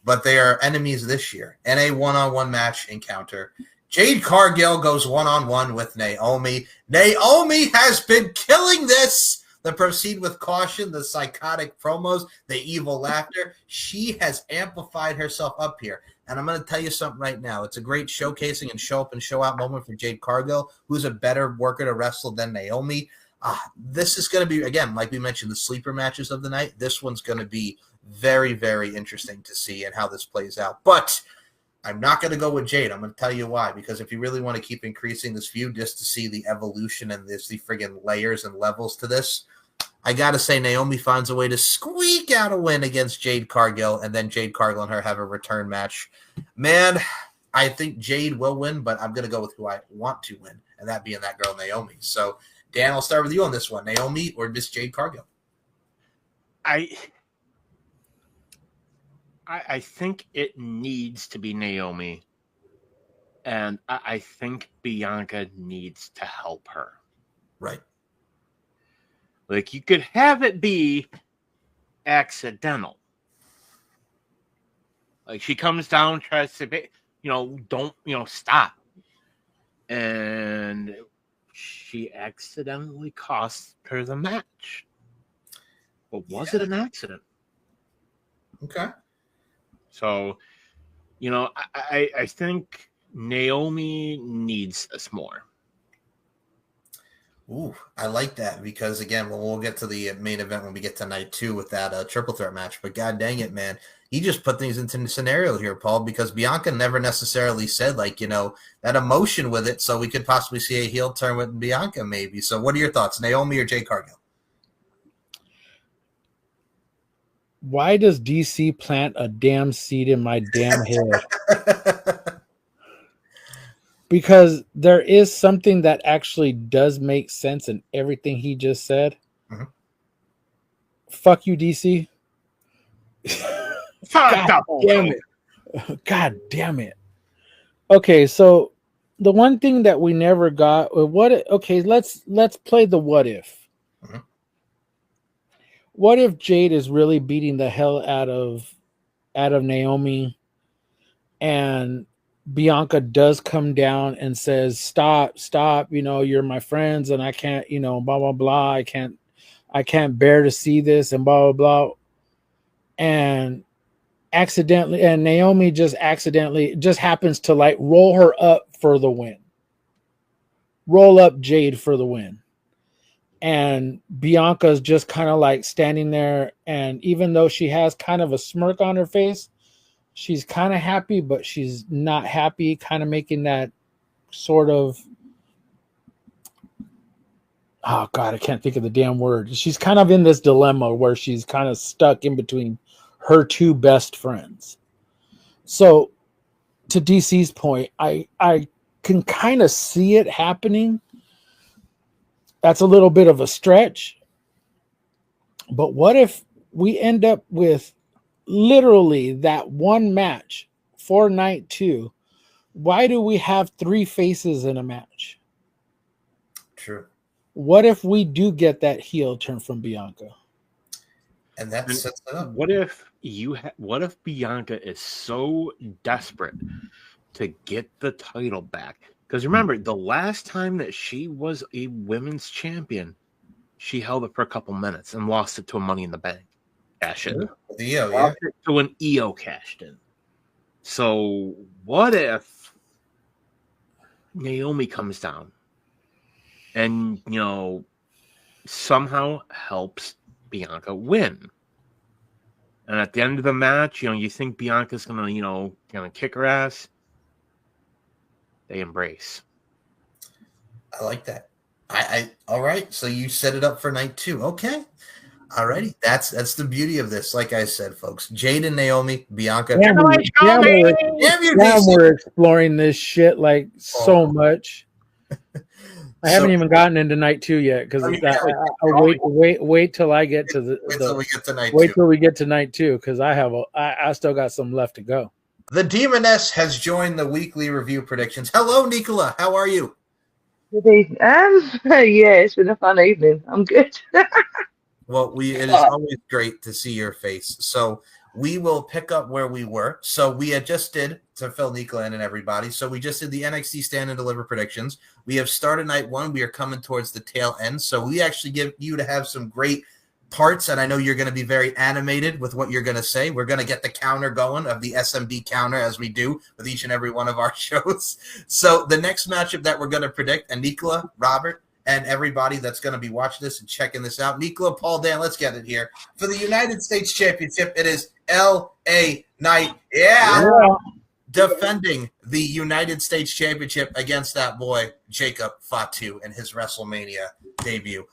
S3: but they are enemies this year. In a one-on-one match encounter, Jade Cargill goes one-on-one with Naomi. Naomi has been killing this. The proceed with caution, the psychotic promos, the evil laughter. She has amplified herself up here. And I'm going to tell you something right now. It's a great showcasing and show up and show out moment for Jade Cargill, who's a better worker to wrestle than Naomi. This is going to be, again, like we mentioned, the sleeper matches of the night. This one's going to be very, very interesting to see and how this plays out. But I'm not going to go with Jade. I'm going to tell you why. Because if you really want to keep increasing this feud just to see the evolution and the friggin' layers and levels to this, I got to say Naomi finds a way to squeak out a win against Jade Cargill, and then Jade Cargill and her have a return match. Man, I think Jade will win, but I'm going to go with who I want to win, and that being that girl Naomi. So, Dan, I'll start with you on this one. Naomi or Miss Jade Cargill?
S5: I think it needs to be Naomi, and I think Bianca needs to help her.
S3: Right.
S5: Like, you could have it be accidental. Like, she comes down, tries to be, don't, stop. And she accidentally cost her the match. but was it an accident?
S3: Okay.
S5: So, I think Naomi needs this more.
S3: Ooh, I like that because again, we'll get to the main event when we get to night 2 with that triple threat match. But god dang it, man, he just put things into the scenario here, Paul, because Bianca never necessarily said that emotion with it. So we could possibly see a heel turn with Bianca, maybe. So what are your thoughts, Naomi or Jade Cargill?
S4: Why does DC plant a damn seed in my damn head? Because there is something that actually does make sense in everything he just said.
S3: Mm-hmm.
S4: Fuck you, DC. God damn it. God damn it. Okay, so the one thing that we never got, let's play the what if.
S3: Mm-hmm.
S4: What if Jade is really beating the hell out of Naomi and Bianca does come down and says, stop, you're my friends and I can't, blah, blah, blah. I can't bear to see this and blah, blah, blah. And Naomi just happens to roll her up for the win. Roll up Jade for the win. And Bianca's just kind of standing there. And even though she has kind of a smirk on her face, she's kind of happy, but she's not happy, kind of making that sort of, oh God, I can't think of the damn word. She's kind of in this dilemma where she's kind of stuck in between her two best friends. So to DC's point, I can kind of see it happening. That's a little bit of a stretch. But what if we end up with literally that one match for night 2? Why do we have 3 faces in a match?
S3: True.
S4: What if we do get that heel turn from Bianca?
S3: And that sets it up.
S5: What if Bianca is so desperate to get the title back? Because remember, the last time that she was a women's champion, she held it for a couple minutes and lost it to a Money in the Bank cash in.
S3: The EO, yeah.
S5: To an EO cashed in. So what if Naomi comes down and somehow helps Bianca win? And at the end of the match, you think Bianca's gonna kick her ass? They embrace.
S3: I like that. I all right. So you set it up for night 2. Okay. Alrighty. That's the beauty of this. Like I said, folks, Jade and Naomi, Bianca.
S4: We're exploring this shit so much. I haven't even gotten into night 2 yet because wait till I get to wait till we get to night 2 because I still got some left to go.
S3: The Demoness has joined the weekly review predictions. Hello, Nicola. How are you?
S6: Good evening. Yeah, it's been a fun evening. I'm good.
S3: Well, it is always great to see your face. So we will pick up where we were. So we had just did, to fill Nicola in and everybody, so we just did the NXT Stand and Deliver predictions. We have started night 1. We are coming towards the tail end. So we actually give you to have some great parts, and I know you're going to be very animated with what you're going to say. We're going to get the counter going of the SMD counter as we do with each and every one of our shows. So the next matchup that we're going to predict, and Nicola, Robert, and everybody that's going to be watching this and checking this out, Nicola, Paul, Dan, let's get it here. For the United States Championship, it is L.A. Knight, defending the United States Championship against that boy, Jacob Fatu, in his Wrestlemania debut.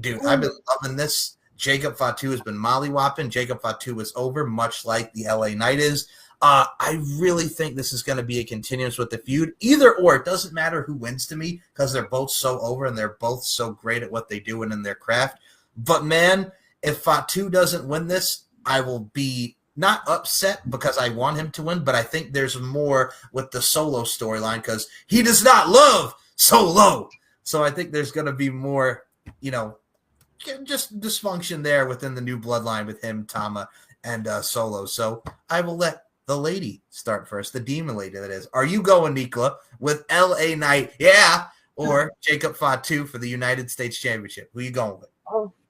S3: Dude, I've been loving this. Jacob Fatu has been mollywopping. Jacob Fatu is over, much like the LA Knight is. I really think this is going to be a continuance with the feud. Either or, it doesn't matter who wins to me because they're both so over and they're both so great at what they do and in their craft. But man, if Fatu doesn't win this, I will be not upset because I want him to win, but I think there's more with the Solo storyline because he does not love Solo. So I think there's going to be more, just dysfunction there within the new bloodline with him, Tama, and Solo. So I will let the lady start first, the demon lady that is. Are you going, Nicola, with L.A. Knight, or Jacob Fatu for the United States Championship? Who are you going with?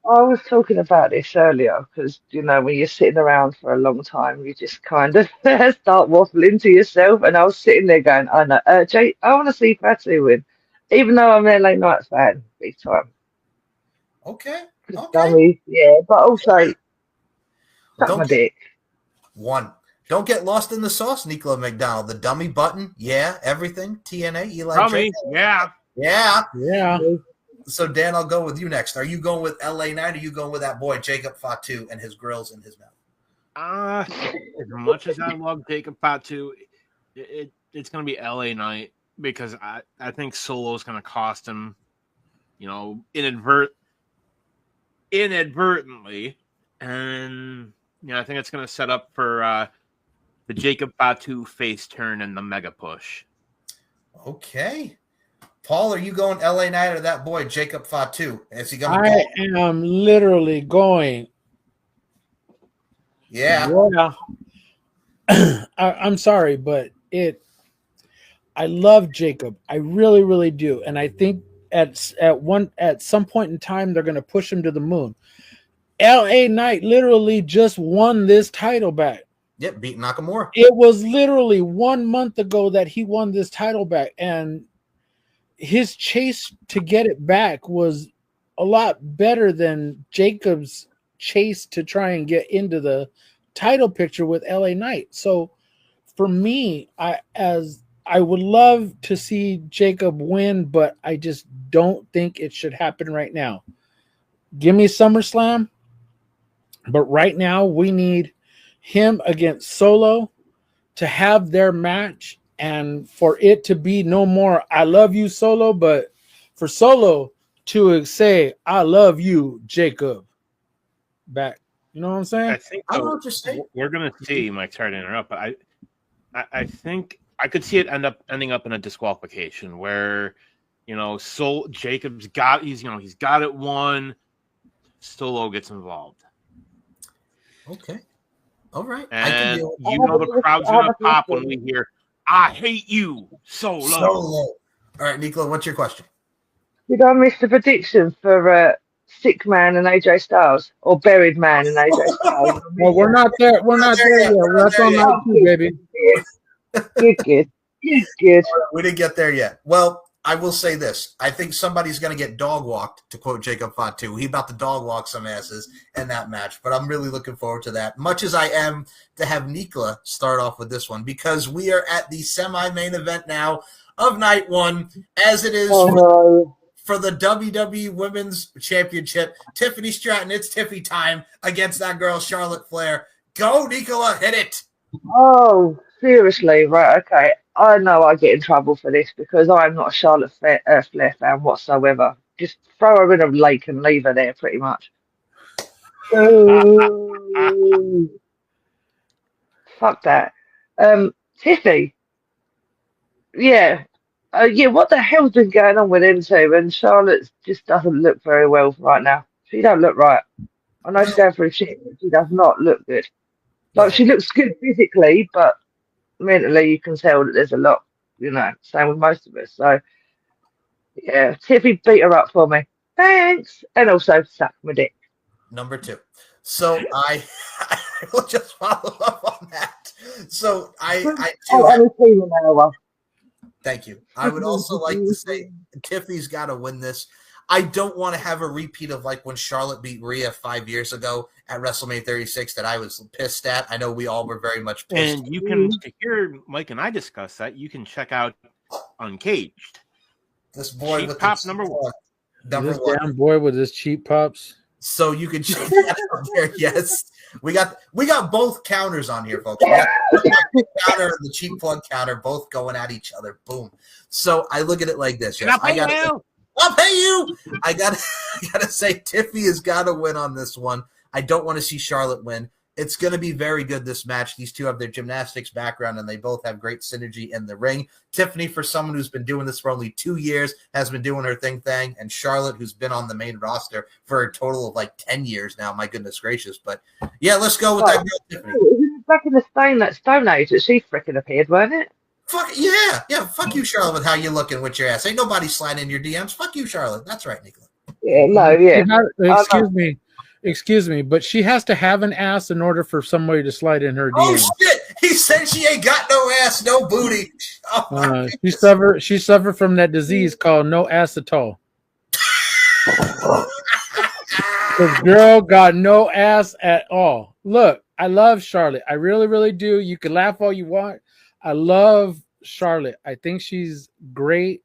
S6: I was talking about this earlier because, when you're sitting around for a long time, you just kind of start waffling to yourself. And I was sitting there going, I know, Jay, I want to see Fatu win, even though I'm an LA Knight fan, big time.
S3: Okay.
S6: Dummy, yeah, but also, suck my
S3: Don't
S6: dick.
S3: Don't get lost in the sauce, Nicola McDonald. The dummy button, yeah, everything. TNA, Eli
S5: Dummy,
S3: Drake.
S5: yeah.
S3: So, Dan, I'll go with you next. Are you going with LA Knight, or are you going with that boy, Jacob Fatu, and his grills in his mouth?
S5: As much as I love Jacob Fatu, it's going to be LA Knight because I think Solo is going to cost him, inadvertently. And, I think it's going to set up for the Jacob Fatu face turn and the mega push.
S3: Okay. Paul, are you going LA Knight or that boy, Jacob Fatu? Is he going to
S4: I am literally going.
S3: Yeah.
S4: I'm sorry, but I love Jacob. I really, really do. And I think at some point in time, they're going to push him to the moon. LA Knight literally just won this title back.
S3: Yep, beat Nakamura.
S4: It was literally 1 month ago that he won this title back, and his chase to get it back was a lot better than Jacob's chase to try and get into the title picture with LA Knight. So for me, I would love to see Jacob win, but I just don't think it should happen right now. Give me SummerSlam, but right now we need him against Solo to have their match, and for it to be no more I love you, Solo, but for Solo to say I love you, Jacob, back. You know what I'm saying?
S5: I think we're going to see, Mike, sorry to interrupt, but I think I could see it ending up in a disqualification where, Jacob's got he's got it won, Solo gets involved.
S3: Okay. All right.
S5: And the crowd's gonna pop when we hear "I hate you, Solo."
S3: All right, Nicola, what's your question?
S6: Did I miss the prediction for Sick Man and AJ Styles, or Buried Man and AJ Styles?
S4: Well, we're not there. We're not there yet. That's on night 2, baby.
S6: Good.
S3: We didn't get there yet. Well, I will say this. I think somebody's going to get dog walked, to quote Jacob Fatu. He about to dog walk some asses in that match, but I'm really looking forward to that, much as I am to have Nicola start off with this one, because we are at the semi-main event now of night 1, as it is for the WWE Women's Championship. Tiffany Stratton, it's Tiffy time against that girl, Charlotte Flair. Go, Nicola, hit it.
S6: Oh, seriously, right, okay. I know I get in trouble for this because I'm not a Charlotte Flair fan whatsoever. Just throw her in a lake and leave her there, pretty much. Fuck that. Tiffy. Yeah. What the hell's been going on with him too? And Charlotte just doesn't look very well right now. She don't look right. I know she's going through shit, but she does not look good. Like, she looks good physically, but mentally you can tell that there's a lot, same with most of us. So, yeah, Tiffy, beat her up for me. Thanks. And also suck my dick.
S3: Number 2. So I will just follow up on that. So thank you. I would also like to say Tiffy's got to win this. I don't want to have a repeat of like when Charlotte beat Rhea 5 years ago at WrestleMania 36 that I was pissed at. I know we all were very much pissed.
S5: And you can, to hear Mike and I discuss that, you can check out Uncaged.
S3: This boy
S5: cheap
S3: with
S5: pop
S3: the
S5: number 1.
S3: Number
S4: this
S3: 1.
S4: damn boy with his cheap pops.
S3: So you can check that out there. Yes, we got both counters on here, folks. We got the counter and the cheap plug counter both going at each other. Boom. So I look at it like this. Yes, I'll pay you. I gotta say, Tiffy has got to win on this one. I don't want to see Charlotte win. It's going to be very good, this match. These two have their gymnastics background, and they both have great synergy in the ring. Tiffany, for someone who's been doing this for only 2 years, has been doing her thing. And Charlotte, who's been on the main roster for a total of like 10 years now. My goodness gracious. But, yeah, let's go with that girl, Tiffany.
S6: Back in the Stone Age that she freaking appeared, weren't it?
S3: Fuck yeah. Fuck you, Charlotte, with how you looking with your ass. Ain't nobody sliding in your DMs. Fuck you, Charlotte. That's right, Nicola.
S6: Yeah, no,
S4: She
S6: yeah.
S4: excuse me, but she has to have an ass in order for somebody to slide in her
S3: Oh
S4: DM.
S3: shit! He said she ain't got no ass, no booty. Oh my
S4: She suffered from that disease called no ass at all. This girl got no ass at all. Look, I love Charlotte. I really, really do. You can laugh all you want. I love Charlotte. I think she's great.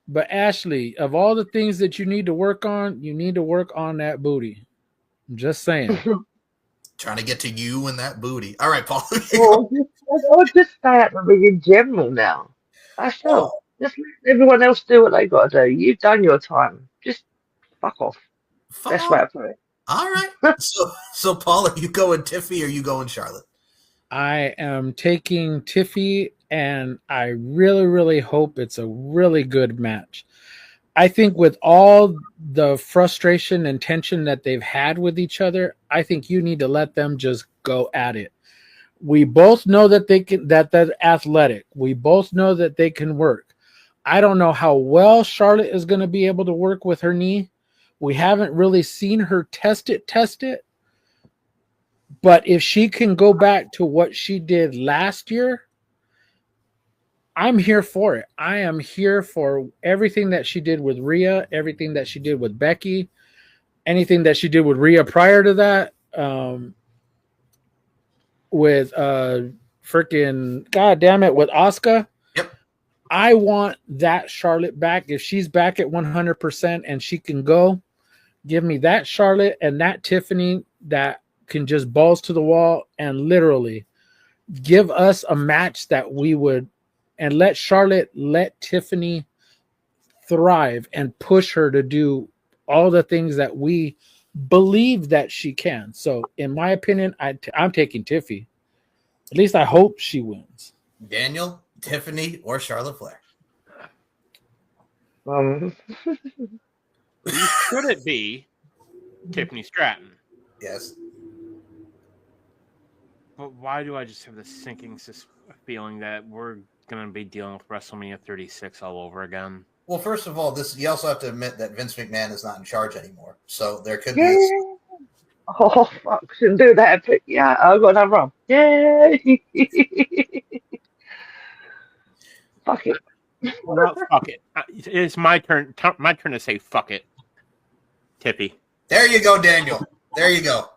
S4: But Ashley, of all the things that you need to work on, you need to work on that booty. I'm just saying.
S3: Trying to get to you and that booty. All right, Paul.
S6: Or just stay at the ring in general now. That's all.
S3: Oh,
S6: Just let everyone else do what they got to do. You've done your time. Just fuck off.
S3: fuck
S6: Best way
S3: off.
S6: to put it.
S3: All right. So Paul, are you going Tiffy or are you going Charlotte?
S4: I am taking Tiffy, and I really, really hope it's a really good match. I think with all the frustration and tension that they've had with each other, I think you need to let them just go at it. We both know that they can, that they're athletic. We both know that they can work. I don't know how well Charlotte is going to be able to work with her knee. We haven't really seen her test it. But if she can go back to what she did last year, I'm here for it. I am here for everything that she did with Rhea, everything that she did with Becky, anything that she did with Rhea prior to that, with freaking god damn it, with Asuka.
S3: Yep.
S4: I want that Charlotte back. If she's back at 100% and she can go, give me that Charlotte and that Tiffany that can just balls to the wall and literally give us a match that we would, and let Charlotte, let Tiffany thrive and push her to do all the things that we believe that she can. So in my opinion, I'm taking Tiffy. At least I hope she wins.
S3: Daniel, Tiffany, or Charlotte Flair?
S5: Should it be Tiffany Stratton?
S3: Yes.
S5: But why do I just have this sinking feeling that we're going to be dealing with WrestleMania 36 all over again?
S3: Well, first of all, you also have to admit that Vince McMahon is not in charge anymore. So there could
S6: Yeah.
S3: be
S6: Oh, fuck. Shouldn't do that. But yeah, I got that wrong. Yay. Fuck it.
S5: Well, fuck it. It's my turn. My turn to say fuck it. Tippy.
S3: There you go, Daniel. There you go.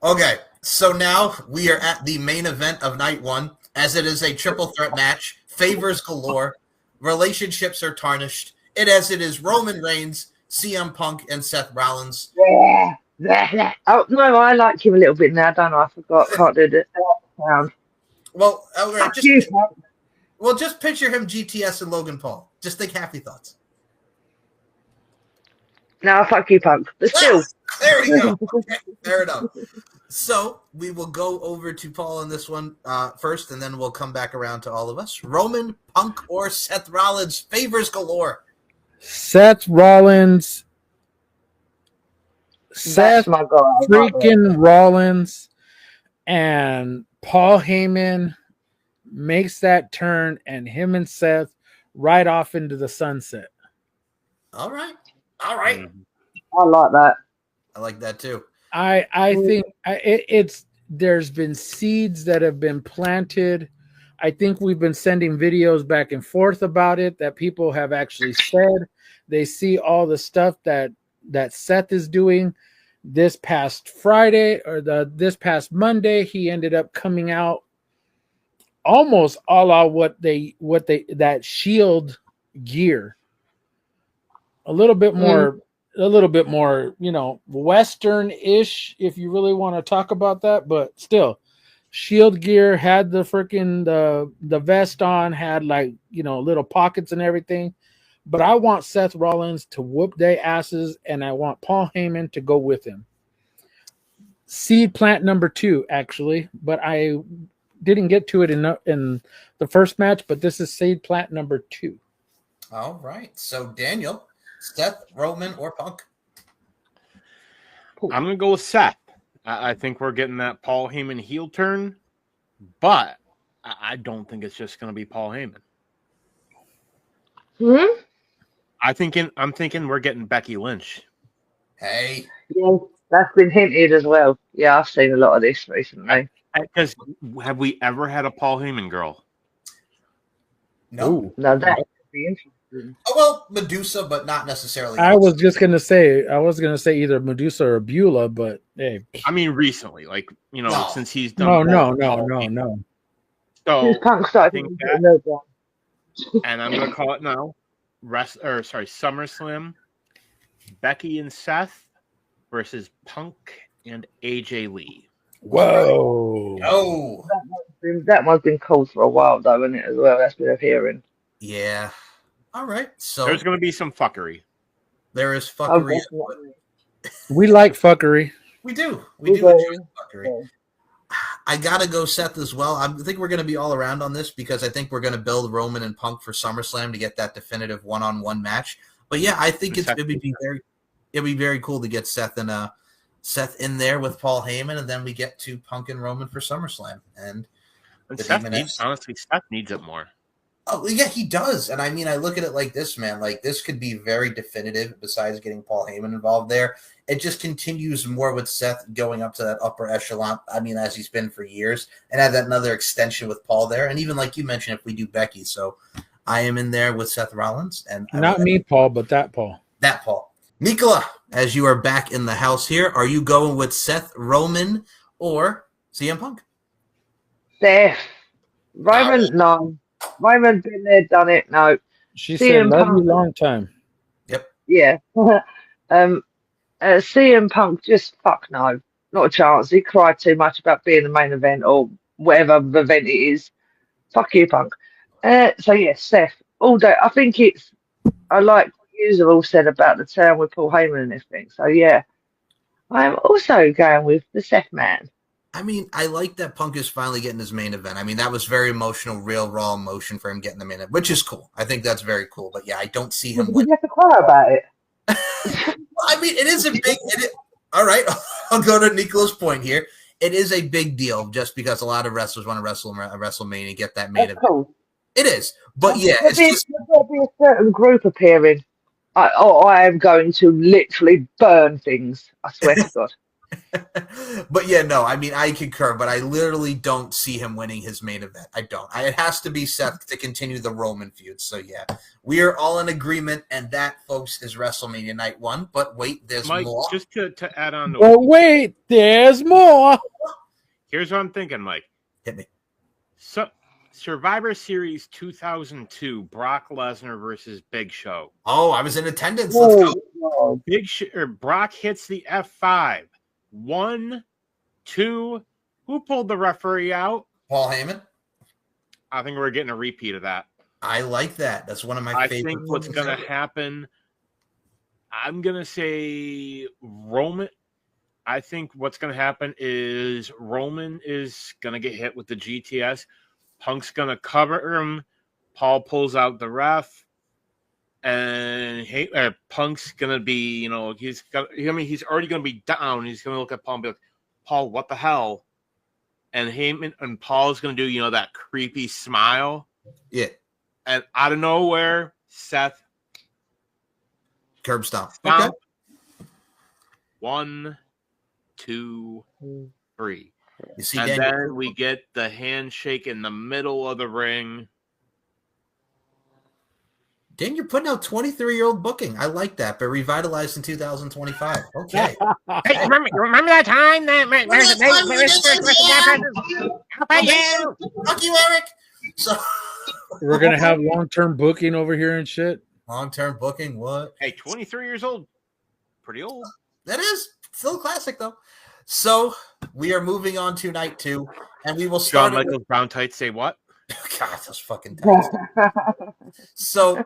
S3: Okay, so now we are at the main event of night one, as it is a triple threat match. Favors galore. Relationships are tarnished. It is Roman Reigns, CM Punk, and Seth Rollins.
S6: Yeah. Oh, no, I like him a little bit now, don't I? I forgot. Can't do the sound.
S3: Well,
S6: Fuck you, Punk.
S3: just picture him GTS and Logan Paul. Just think happy thoughts.
S6: No, fuck you, Punk. But still.
S3: There we go. Okay, fair enough. So we will go over to Paul on this one first, and then we'll come back around to all of us. Roman, Punk, or Seth Rollins? Favors galore.
S4: Seth Rollins. Seth
S6: My God.
S4: freaking Rollins and Paul Heyman makes that turn, and him and Seth ride off into the sunset.
S3: All right. All right.
S6: I like that.
S3: I like that too.
S4: I think it's there's been seeds that have been planted. I think we've been sending videos back and forth about it that people have actually said they see all the stuff that Seth is doing. This past Friday or this past Monday, he ended up coming out almost a la what they that Shield gear. A little bit more, Western-ish, if you really want to talk about that, but still, Shield gear had the freaking the vest on, had little pockets and everything. But I want Seth Rollins to whoop their asses, and I want Paul Heyman to go with him. Seed plant number 2, actually, but I didn't get to it in the first match, but this is seed plant number 2.
S3: All right. So, Daniel, Seth, Roman, or Punk?
S5: I'm going to go with Seth. I think we're getting that Paul Heyman heel turn, but I don't think it's just going to be Paul Heyman. I'm thinking we're getting Becky Lynch.
S3: Hey,
S6: Yeah, that's been hinted as well. Yeah, I've seen a lot of this recently.
S5: Because have we ever had a Paul Heyman girl?
S3: no.
S4: Ooh.
S6: No, that could be interesting.
S3: Oh, well, Medusa, but not necessarily.
S4: I was gonna say either Medusa or Beulah, but hey,
S5: I mean, recently, like
S3: No.
S5: since he's done.
S4: no.
S5: So
S6: Since Punk
S5: I
S6: started
S5: think
S6: getting
S5: that,
S6: rid of
S5: and I'm gonna call it now. SummerSlam. Becky and Seth versus Punk and AJ Lee.
S4: Whoa.
S3: Oh,
S6: that one's been called for a while though, isn't it, as well? That's been appearing.
S3: yeah. All right. So
S5: There's gonna be some fuckery.
S3: there is
S6: Oh,
S3: fuckery.
S6: definitely.
S4: We like fuckery.
S3: We do.
S6: We
S3: We do
S6: do.
S3: enjoy fuckery.
S6: Yeah.
S3: I gotta go Seth as well. I think we're gonna be all around on this because I think we're gonna build Roman and Punk for SummerSlam to get that definitive one-on-one match. But yeah, I think it'd be very cool to get Seth in there with Paul Heyman, and then we get to Punk and Roman for SummerSlam. And the
S5: Seth
S3: Demon
S5: needs,
S3: X.
S5: honestly, Seth needs it more.
S3: Oh yeah, he does. And I mean, I look at it like this, man. Like this could be very definitive. Besides getting Paul Heyman involved there, it just continues more with Seth going up to that upper echelon. I mean, as he's been for years, and have that another extension with Paul there. And even like you mentioned, if we do Becky, so I am in there with Seth Rollins, and
S4: Not me, Paul, but that Paul.
S3: that Paul. Nicola, as you are back in the house here, are you going with Seth Roman or CM Punk?
S6: Seth. Roman, no. Roman been there, done it. No.
S4: She
S6: CM
S4: said, "Love you
S6: Punk.
S4: long time."
S6: Yeah. CM Punk, just fuck no. Not a chance. He cried too much about being the main event or whatever the event it is. Fuck you, Punk. So yes, Seth. All day. I think I like what you have all said about the turn with Paul Heyman and everything. So yeah. I'm also going with the Seth man.
S3: I mean, I like that Punk is finally getting his main event. I mean, that was very emotional, real raw emotion for him getting the main event, which is cool. I think that's very cool. But yeah, I don't see him
S6: Did
S3: winning.
S6: you have to cry about it?
S3: I mean, it is a big. All right, I'll go to Nicola's point here. It is a big deal just because a lot of wrestlers want to wrestle a WrestleMania and get that main
S6: That's
S3: event.
S6: cool.
S3: It is, but yeah,
S6: There's
S3: it's just.
S6: got to be a certain group appearing. I am going to literally burn things. I swear to God.
S3: But yeah, no, I mean, I concur, but I literally don't see him winning his main event. I don't. It has to be Seth to continue the Roman feud. So yeah, we are all in agreement, and that, folks, is WrestleMania Night 1. But wait, there's
S5: Mike,
S3: more.
S5: just to add on to
S4: But wait, there's more.
S5: here's what I'm thinking, Mike.
S3: Hit me.
S5: So Survivor Series 2002, Brock Lesnar versus Big Show.
S3: Oh, I was in attendance. Let's go.
S5: Brock hits the F5. 1, 2. Who pulled the referee out?
S3: Paul Heyman.
S5: I think we're getting a repeat of that.
S3: I like that. That's one of my
S5: I
S3: favorite.
S5: think what's going to happen, I'm going to say Roman. I think what's going to happen is Roman is going to get hit with the GTS. Punk's going to cover him. Paul pulls out the ref. And Punk's going to be, he's already going to be down. He's going to look at Paul and be like, Paul, what the hell? And Heyman and Paul's going to do, that creepy smile.
S3: Yeah.
S5: And out of nowhere, Seth.
S3: Curb stomp.
S5: Stomp.
S3: Okay.
S5: 1, 2, 3.
S3: You see,
S5: And
S3: Daniel,
S5: then we get the handshake in the middle of the ring.
S3: Dan, you're putting out 23-year-old booking. I like that, but revitalized in 2025. Okay.
S5: Hey, remember that time that how about you?
S3: Fuck you, Eric. So
S4: We're gonna have long-term booking over here and shit.
S3: long-term booking, what?
S5: Hey, 23 years old. Pretty old.
S3: That is still a classic, though. So we are moving on to night 2, and we will
S5: Shawn
S3: start.
S5: Michaels brown tights say what?
S3: God, those fucking times. So,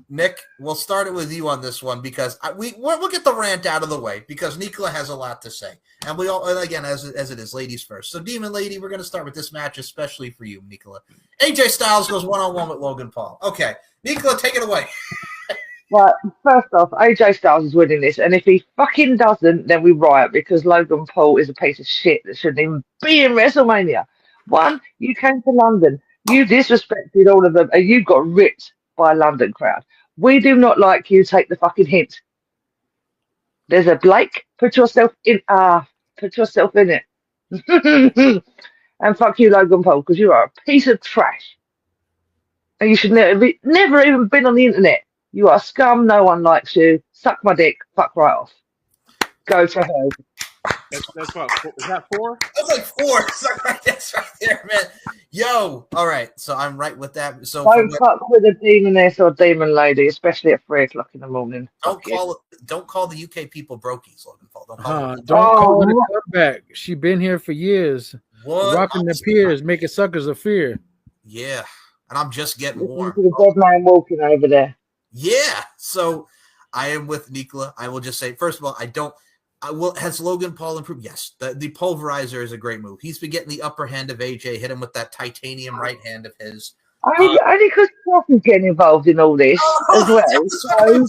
S3: Nick, we'll start it with you on this one because we'll get the rant out of the way because Nicola has a lot to say, and we all, and again, as it is, ladies first. So, Demon Lady, we're going to start with this match, especially for you, Nicola. AJ Styles goes one-on-one with Logan Paul. Okay, Nicola, take it away.
S6: Right, first off, AJ Styles is winning this, and if he fucking doesn't, then we riot because Logan Paul is a piece of shit that shouldn't even be in WrestleMania. One, you came to London, you disrespected all of them, and you got ripped by a London crowd. We do not like you. Take the fucking hint. There's a Blake. Put yourself in. Put yourself in it. And fuck you, Logan Paul, because you are a piece of trash. And you should never even been on the internet. You are scum. No one likes you. Suck my dick. Fuck right off. Go to hell.
S5: That's what, is that 4?
S3: That's like 4. That's right there, man. Yo, all right. So I'm right with that. So
S6: Don't fuck with a demoness or demon lady, especially at 3 o'clock in the morning.
S3: don't call the UK people brokies, Logan Paul. Don't call them.
S4: Don't call it a comeback. She been here for years.
S3: What?
S4: Rocking the piers, making suckers of fear.
S3: Yeah, and I'm just getting warm.
S6: The dead man walking over there.
S3: Yeah. So I am with Nicola. I will just say, first of all, has Logan Paul improved? Yes. The pulverizer is a great move. He's been getting the upper hand of AJ, hit him with that titanium right hand of his.
S6: Only because Cross is getting involved in all this as well. So,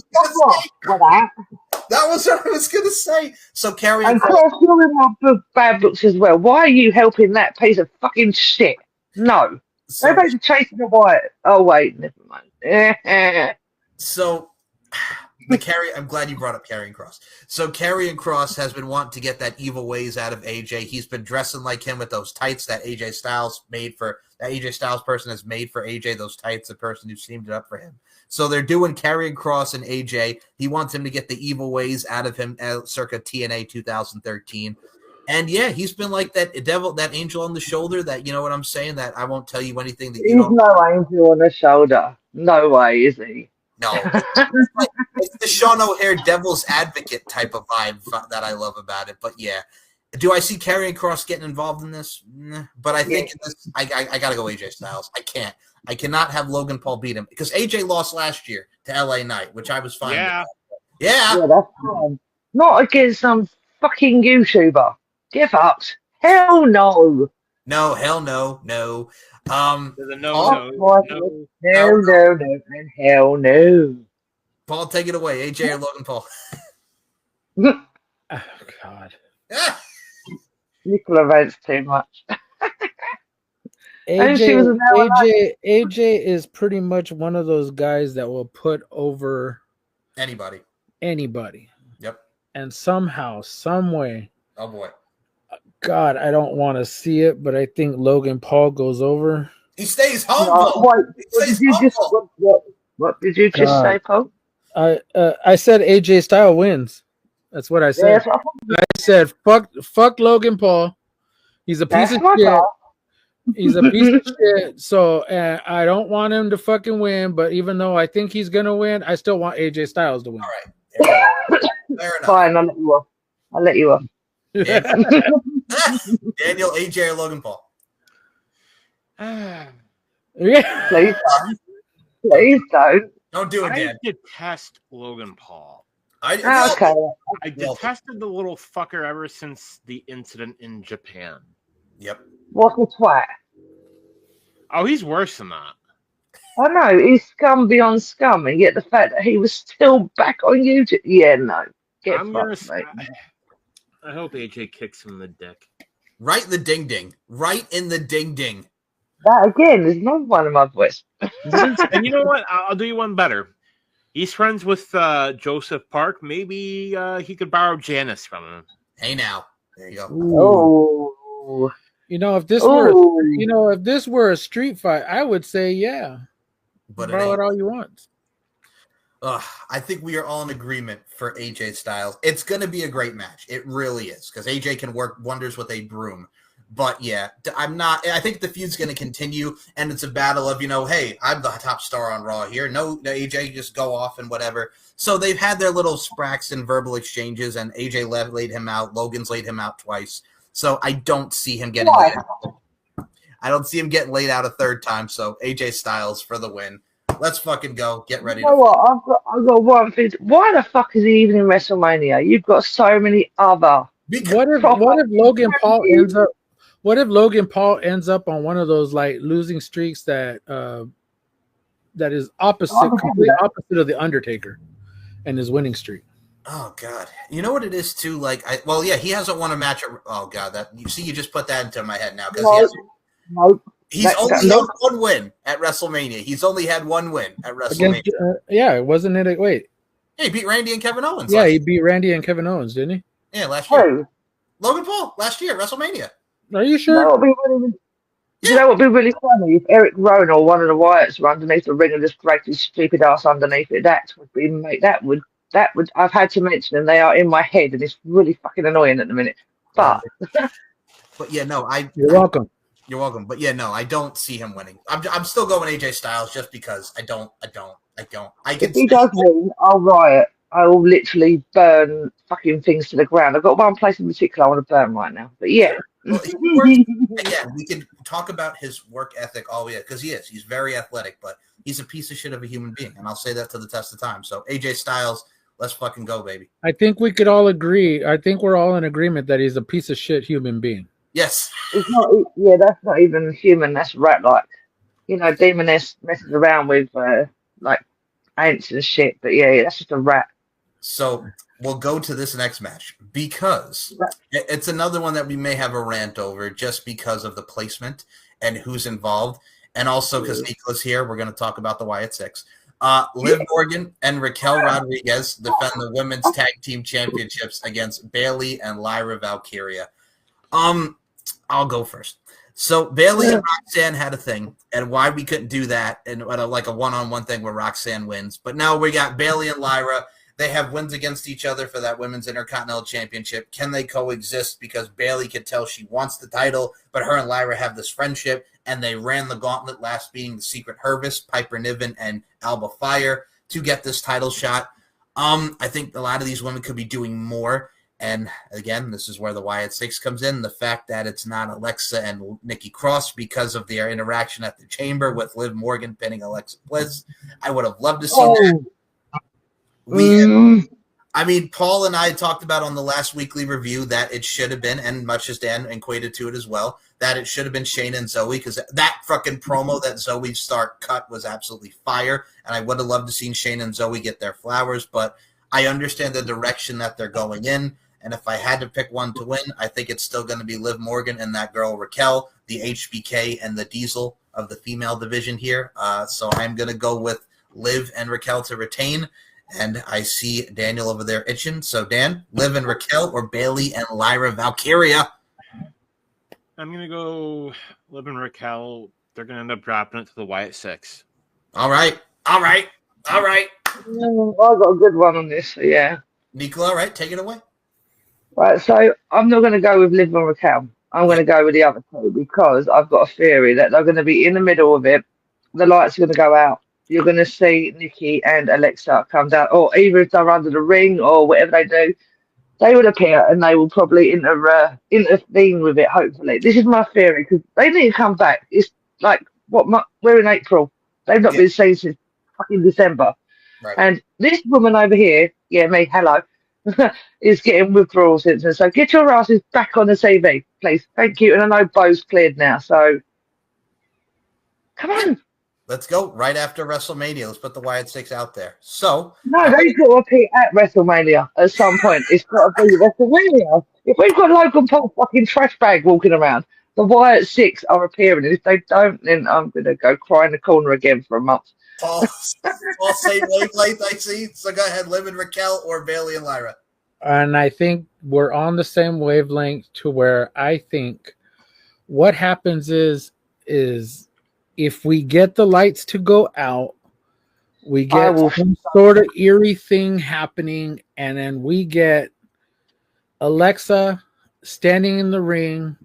S3: That was what I was going to say. So carry on.
S6: And Cross, you're in my bad books as well. Why are you helping that piece of fucking shit? No.
S3: So,
S6: Nobody's chasing a white. Oh, wait. Never mind.
S3: So I'm glad you brought up Karrion Kross. So Karrion Kross has been wanting to get that evil ways out of AJ. He's been dressing like him with those tights that AJ Styles person has made for AJ, those tights, the person who seamed it up for him. So they're doing Karrion Kross and AJ. He wants him to get the evil ways out of him circa TNA 2013. And yeah, he's been like that devil, that angel on the shoulder, that, you know what I'm saying, that I won't tell you anything that you don't.
S6: He's no angel on the shoulder. No way, is he?
S3: No, it's the Sean O'Haire devil's advocate type of vibe that I love about it. But yeah, do I see Karrion Kross getting involved in this? Nah. But I think in this, I got to go AJ Styles. I cannot have Logan Paul beat him because AJ lost last year to LA Knight, which I was fine with. Yeah,
S6: that's fine. Not against some fucking YouTuber. Give up. Hell no.
S3: No, hell no, no.
S5: There's a no,
S6: and hell no.
S3: Paul, take it away. AJ or Logan Paul?
S4: Oh, God.
S6: Nicola rants too much.
S4: AJ is pretty much one of those guys that will put over
S3: anybody.
S4: Yep. And somehow, some way.
S3: Oh boy.
S4: God, I don't want to see it, but I think Logan Paul goes over.
S3: He stays humble.
S6: What did you just say, Paul?
S4: I said AJ Styles wins. That's what I said. I said fuck Logan Paul. He's a piece of shit. He's a piece of shit. So I don't want him to fucking win. But even though I think he's gonna win, I still want AJ Styles to win.
S3: All right. Fair enough.
S6: Fine, I'll let you off.
S3: Daniel, AJ, or Logan Paul?
S4: Yeah.
S6: Please don't.
S3: Don't do it, Dan.
S5: I detest Logan Paul.
S6: I
S5: detested the little fucker ever since the incident in Japan.
S3: Yep.
S6: What a twat.
S5: Oh, he's worse than that.
S6: I know, he's scum beyond scum, and yet the fact that he was still back on YouTube. Yeah, no. Get fucked, mate.
S5: I hope AJ kicks him in the dick.
S3: Right in the ding ding. Right in the ding ding.
S6: That again is not one of my voice.
S5: And you know what? I'll do you one better. He's friends with Joseph Park. Maybe he could borrow Janice from him.
S3: Hey now. There you go.
S6: Oh.
S4: If this were a street fight, I would say yeah.
S3: But
S4: borrow it all you want.
S3: I think we are all in agreement for AJ Styles. It's going to be a great match. It really is, because AJ can work wonders with a broom. But yeah, I think the feud's going to continue, and it's a battle of, hey, I'm the top star on Raw here. No, AJ, just go off and whatever. So they've had their little spracks and verbal exchanges, and AJ laid him out. Logan's laid him out twice. So I don't see him getting laid out. I don't see him getting laid out a third time. So AJ Styles for the win. Let's fucking go. Get ready.
S6: You know what? I've got one thing. Why the fuck is he even in WrestleMania? You've got so many other.
S4: What if Logan Paul ends up? What if Logan Paul ends up on one of those like losing streaks that is completely opposite of the Undertaker and his winning streak?
S3: Oh God, you know what it is too. He hasn't won a match. Oh God, you just put that into my head now because
S6: Nope.
S3: He's only had one win at WrestleMania. He's only had one win at WrestleMania.
S4: Yeah, wasn't it? Wait.
S3: Yeah, he beat Randy and Kevin Owens.
S4: Yeah, he beat Randy and Kevin Owens, didn't he?
S3: Yeah, last year.
S6: Who?
S3: Logan Paul, last year, WrestleMania.
S4: Are you sure?
S6: You know what would be really funny if Eric Rowan or one of the Wyatts were underneath the ring and just dragged his stupid ass underneath it. That would I've had to mention them. They are in my head and it's really fucking annoying at the minute. But
S3: yeah, no,
S4: You're welcome.
S3: You're welcome. But yeah, no, I don't see him winning. I'm still going AJ Styles just because I don't.
S6: If he does win, I'll riot. I will literally burn fucking things to the ground. I've got one place in particular I want to burn right now. But yeah.
S3: Well, again, we can talk about his work ethic all we have because he's very athletic, but he's a piece of shit of a human being, and I'll say that to the test of time. So AJ Styles, let's fucking go, baby.
S4: I think we could all agree. I think we're all in agreement that he's a piece of shit human being.
S3: Yes.
S6: It's not. Yeah, that's not even human. That's rat-like. Demoness messes around with like ants and shit. But yeah, that's just a rat.
S3: So we'll go to this next match because it's another one that we may have a rant over just because of the placement and who's involved. And also because Nico's here, we're going to talk about the Wyatt Six. Liv Morgan and Raquel Rodriguez defend the women's tag team championships against Bayley and Lyra Valkyria. I'll go first. So Bayley and Roxanne had a thing, and why we couldn't do that, and like a one-on-one thing where Roxanne wins. But now we got Bayley and Lyra. They have wins against each other for that Women's Intercontinental Championship. Can they coexist? Because Bayley can tell she wants the title, but her and Lyra have this friendship, and they ran the gauntlet, last being the Secret Hervist, Piper Niven, and Alba Fire to get this title shot. I think a lot of these women could be doing more. And again, this is where the Wyatt Six comes in. The fact that it's not Alexa and Nikki Cross because of their interaction at the Chamber with Liv Morgan pinning Alexa Bliss. I would have loved to see that. Paul and I talked about on the last weekly review that it should have been, and much as Dan equated to it as well, that it should have been Shayna and Zoe because that fucking promo that Zoe Stark cut was absolutely fire, and I would have loved to see Shayna and Zoe get their flowers, but I understand the direction that they're going in, and if I had to pick one to win, I think it's still going to be Liv Morgan and that girl Raquel, the HBK and the Diesel of the female division here. So I'm going to go with Liv and Raquel to retain. And I see Daniel over there itching. So, Dan, Liv and Raquel or Bayley and Lyra Valkyria?
S5: I'm going to go Liv and Raquel. They're going to end up dropping it to the Wyatt Six.
S6: All right. I got a good one on this, so yeah.
S3: Nicola, all right, take it away.
S6: Right, so I'm not going to go with Liv and Raquel. I'm going to go with the other two because I've got a theory that they're going to be in the middle of it. The lights are going to go out. You're going to see Nikki and Alexa come down, or either if they're under the ring or whatever they do, they will appear and they will probably intervene with it, hopefully. This is my theory because they need to come back. It's like, we're in April. They've not been seen since fucking December.
S3: Right.
S6: And this woman over here, hello, is getting withdrawal symptoms. So get your asses back on the TV, please. Thank you. And I know Bo's cleared now, so come on.
S3: Let's go right after WrestleMania. Let's put the Wyatt Six out there. So
S6: no, they've got to appear at WrestleMania at some point. It's got to be WrestleMania. If we've got Logan Paul fucking trash bag walking around, the Wyatt Six are appearing. And if they don't, then I'm going to go cry in the corner again for a month.
S3: All same wavelength, I see. So go ahead, Liv and Raquel or Bayley and Lyra.
S4: And I think we're on the same wavelength to where I think what happens is if we get the lights to go out, we get some sort of eerie thing happening, and then we get Alexa standing in the ring.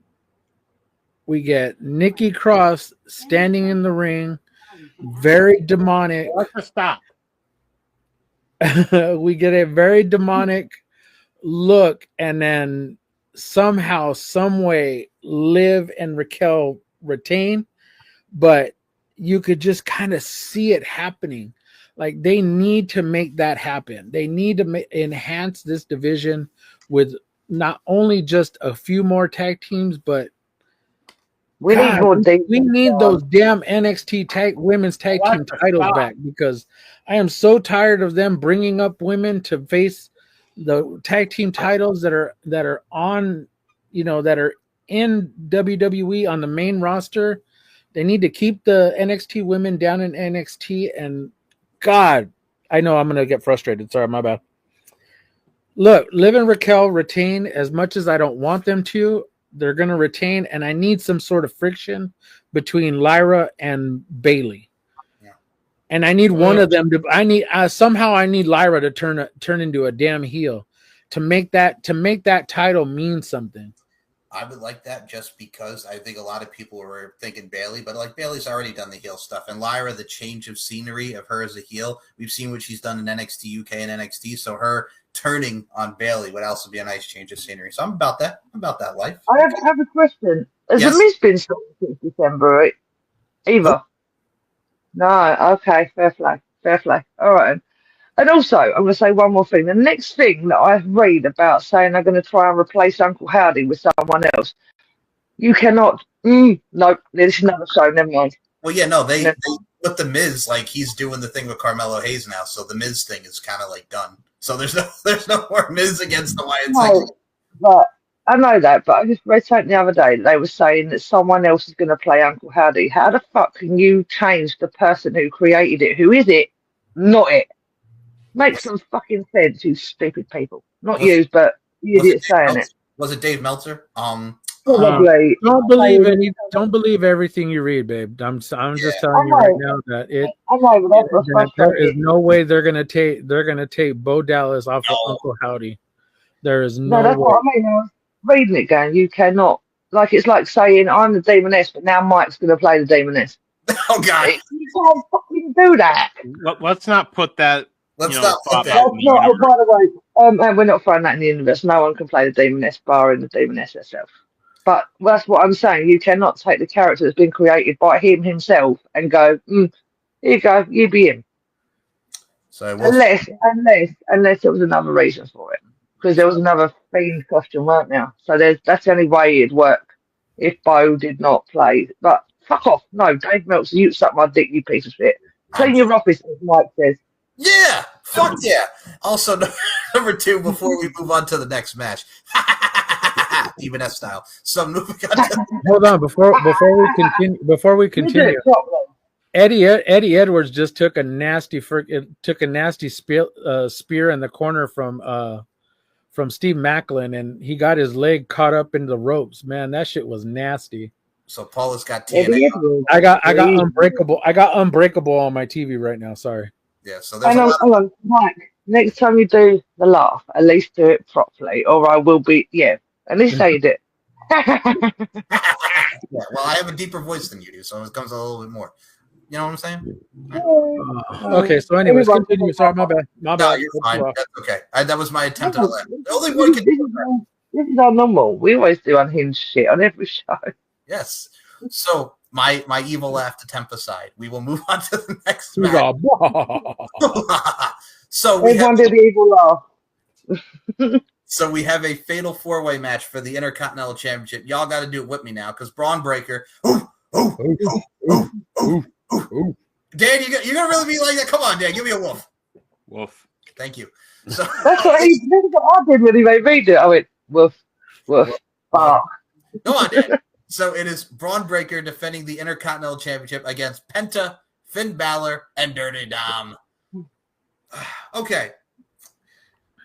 S4: We get Nikki Cross standing in the ring, very demonic.
S5: Stop.
S4: We get a very demonic look, and then somehow, some way, Liv and Raquel retain. But you could just kind of see it happening. Like they need to make that happen. They need to enhance this division with not only just a few more tag teams, but we need those damn NXT women's tag team titles back, because I am so tired of them bringing up women to face the tag team titles that are on, that are in WWE on the main roster. They need to keep the NXT women down in NXT. And God, I know I'm gonna get frustrated. Sorry, my bad. Look, Liv and Raquel retain as much as I don't want them to. They're gonna retain, and I need some sort of friction between Lyra and Bailey. And I need one of them to. I need somehow I need Lyra to turn into a damn heel to make that title mean something.
S3: I would like that just because I think a lot of people were thinking Bailey, but like Bailey's already done the heel stuff, and Lyra, the change of scenery of her as a heel, we've seen what she's done in NXT UK and NXT. So her turning on Bailey would also be a nice change of scenery. So I'm about that. I'm about that life.
S6: I have a question. Has
S3: Yes.
S6: the Miz been signed since December, right? Either?
S3: Nope.
S6: No, okay, fair play. Fair play. All right. And also, I'm going to say one more thing. The next thing that I read about saying they're going to try and replace Uncle Howdy with someone else, you cannot. No, this is another show. Never mind.
S3: Well, yeah, no, they with the Miz, like he's doing the thing with Carmelo Hayes now, so the Miz thing is kind of like done. So there's no more Miz against the Wyatt
S6: No, but I know that, but I just read something the other day. They were saying that someone else is going to play Uncle Howdy. How the fuck can you change the person who created it? Who is it? Not it. Make some fucking sense, you stupid people. Not you, but you idiots saying it.
S3: Was it Dave Meltzer?
S6: Probably.
S4: Don't believe everything you read, babe. I'm just telling you
S6: I
S4: right
S6: know.
S4: now that it.
S6: I know, but that's what's
S4: there is
S6: frustrating.
S4: no way they're gonna take Bo Dallas off of Uncle Howdy. There is no
S6: No, that's
S4: way.
S6: what I mean. I was reading it going, you cannot. Like, it's like saying, I'm the Demoness, but now Mike's going to play the Demoness.
S3: Oh, God.
S6: You can't fucking do that.
S5: Let's not put that.
S3: Let's
S5: not
S3: not put that.
S6: That's not, oh, by the way, and we're not throwing that in the universe. No one can play the Demoness bar in the Demoness herself. But that's what I'm saying. You cannot take the character that's been created by him himself and go, here you go, you be him.
S3: So
S6: Unless there was another reason for it. Because there was another Fiend costume, weren't there? So that's the only way it'd work if Bo did not play. But fuck off. No, Dave Meltzer, you suck my dick, you piece of shit. Clean your office, as Mike says.
S3: Yeah, fuck yeah. Also, number 2, before we move on to the next match, even S style. So moving on to
S4: Hold on, before we continue. Eddie Edwards just took a nasty spear in the corner from Steve Macklin, and he got his leg caught up in the ropes. Man, that shit was nasty.
S3: So Paula's got TNA.
S4: I got Unbreakable. I got Unbreakable on my TV right now. Sorry.
S3: Yeah. So
S6: Hang on, Mike. Next time you do the laugh, at least do it properly, or I will be. Yeah, at least say it.
S3: Yeah. Well, I have a deeper voice than you do, so it comes a little bit more. You know what I'm saying?
S4: Okay, so anyways, continue. Sorry, my bad.
S3: No, you're fine. That's okay. That was my attempt at a laugh. The only one can do that.
S6: This is our normal. We always do unhinged shit on every show.
S3: Yes. So my evil laugh attempt aside, we will move on to the next match. So we
S6: Everyone
S3: have
S6: did the evil laugh.
S3: So we have a fatal 4-way match for the Intercontinental Championship. Y'all got to do it with me now, because Braun Breaker. Dan, you're gonna really be like that? Come on, Dan, give me a woof.
S5: Woof.
S3: Thank you. So
S6: that's what I did when he made me do it. I went woof, woof, bark.
S3: Come on, Dan. So it is Braun Breaker defending the Intercontinental Championship against Penta, Finn Balor, and Dirty Dom. Okay.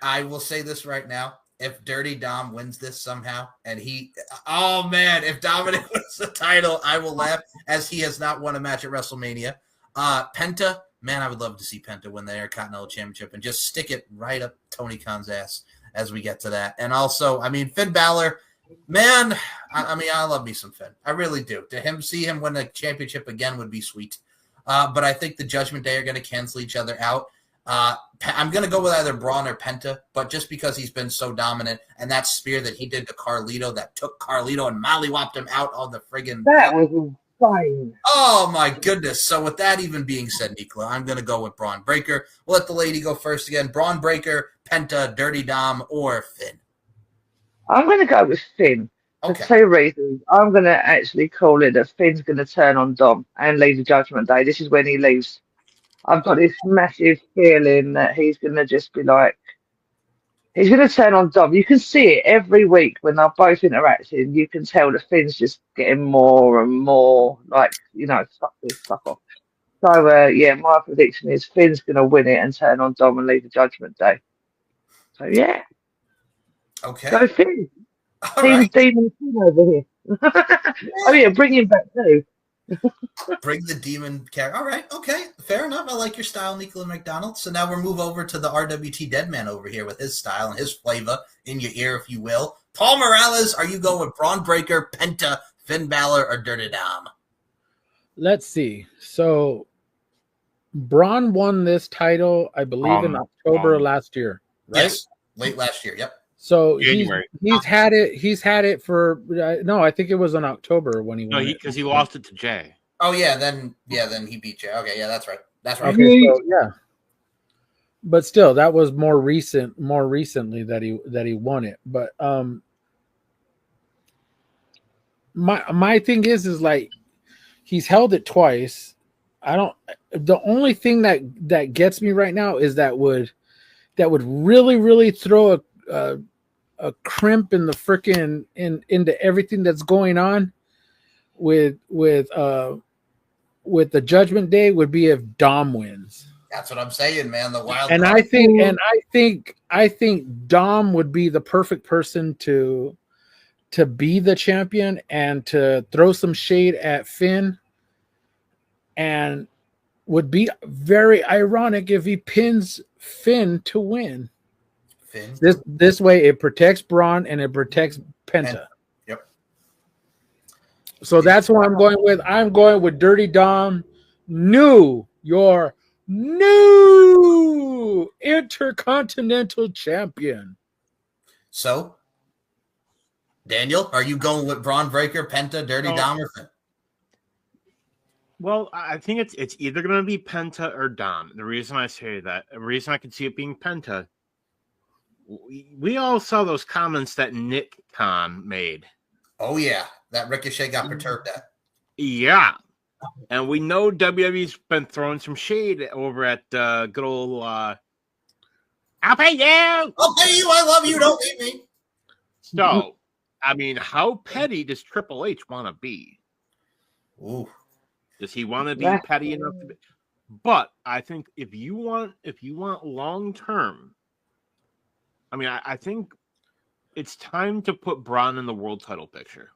S3: I will say this right now. If Dirty Dom wins this somehow, and if Dominic wins the title, I will laugh, as he has not won a match at WrestleMania. Penta, man, I would love to see Penta win the Intercontinental Championship and just stick it right up Tony Khan's ass as we get to that. And also, Finn Balor, man, I love me some Finn. I really do. See him win a championship again would be sweet. But I think the Judgment Day are going to cancel each other out. I'm going to go with either Braun or Penta, but just because he's been so dominant, and that spear that he did to Carlito that took Carlito and mollywopped him out on the friggin'
S6: That was insane.
S3: Oh, my goodness. So with that even being said, Nicola, I'm going to go with Braun Breaker. We'll let the lady go first again. Braun Breaker, Penta, Dirty Dom, or Finn?
S6: I'm going to go with Finn.
S3: Okay.
S6: For 2 reasons. I'm going to actually call it that Finn's going to turn on Dom and leave the Judgment Day. This is when he leaves. I've got this massive feeling that he's going to just be like, He's going to turn on Dom. You can see it every week when they're both interacting. You can tell the Finn's just getting more and more like, fuck this, fuck off. So, yeah, my prediction is Finn's going to win it and turn on Dom and leave the Judgment Day. So, yeah,
S3: Okay.
S6: go Finn.
S3: All
S6: Team
S3: right.
S6: Demon Finn over here. Oh, yeah, bring him back too.
S3: Bring the demon character. All right. Okay. Fair enough. I like your style, Nicola McDonald. So now we'll move over to the RWT Deadman over here with his style and his flavor in your ear, if you will. Paul Morales, are you going with Braun Breaker, Penta, Finn Balor, or Dirty Dom?
S4: Let's see. So Braun won this title, I believe, in October last year, right?
S3: Yes. Late last year. Yep.
S4: So
S5: January.
S4: he's had it. He's had it for no. I think it was in October when he won.
S5: No, because he lost it to Jay.
S3: Oh yeah, then he beat you. Okay, yeah, that's right. That's right.
S4: Okay, so yeah. But still, that was more recently that he won it. But my thing is like he's held it twice. The only thing that gets me right now is that would really throw a crimp in the freaking into everything that's going on with the Judgment Day would be if Dom wins.
S3: That's what I'm saying, man. The wild
S4: And
S3: card.
S4: I think Dom would be the perfect person to be the champion and to throw some shade at Finn, and would be very ironic if he pins Finn to win.
S3: Finn.
S4: This way it protects Braun and it protects Penta.
S3: Yep.
S4: So that's who I'm going with. I'm going with Dirty Dom, your new Intercontinental Champion.
S3: So, Daniel, are you going with Braun Breaker, Penta, Dirty Dom, or Finn?
S5: Well, I think it's either going to be Penta or Dom. The reason I say that, the reason I can see it being Penta, we all saw those comments that Nick Khan made.
S3: Oh yeah, that Ricochet got perturbed at.
S5: Yeah, and we know WWE's been throwing some shade over at good old. I'll pay you.
S3: I'll pay you. I love you. Don't leave me.
S5: So, I mean, how petty does Triple H want to be?
S3: Ooh.
S5: Does he want to be petty enough to be? But I think if you want long term, I mean, I think it's time to put Braun in the world title picture.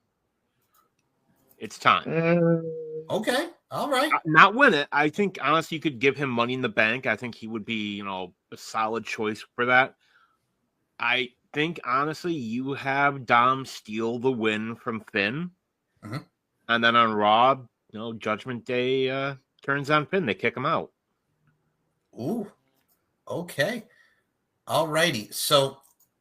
S5: It's time.
S3: Okay. All right.
S5: Not win it. I think honestly, you could give him Money in the Bank. I think he would be, a solid choice for that. I think honestly, you have Dom steal the win from Finn, and then on Raw, Judgment Day turns on Finn. They kick him out.
S3: Ooh. Okay. All righty. So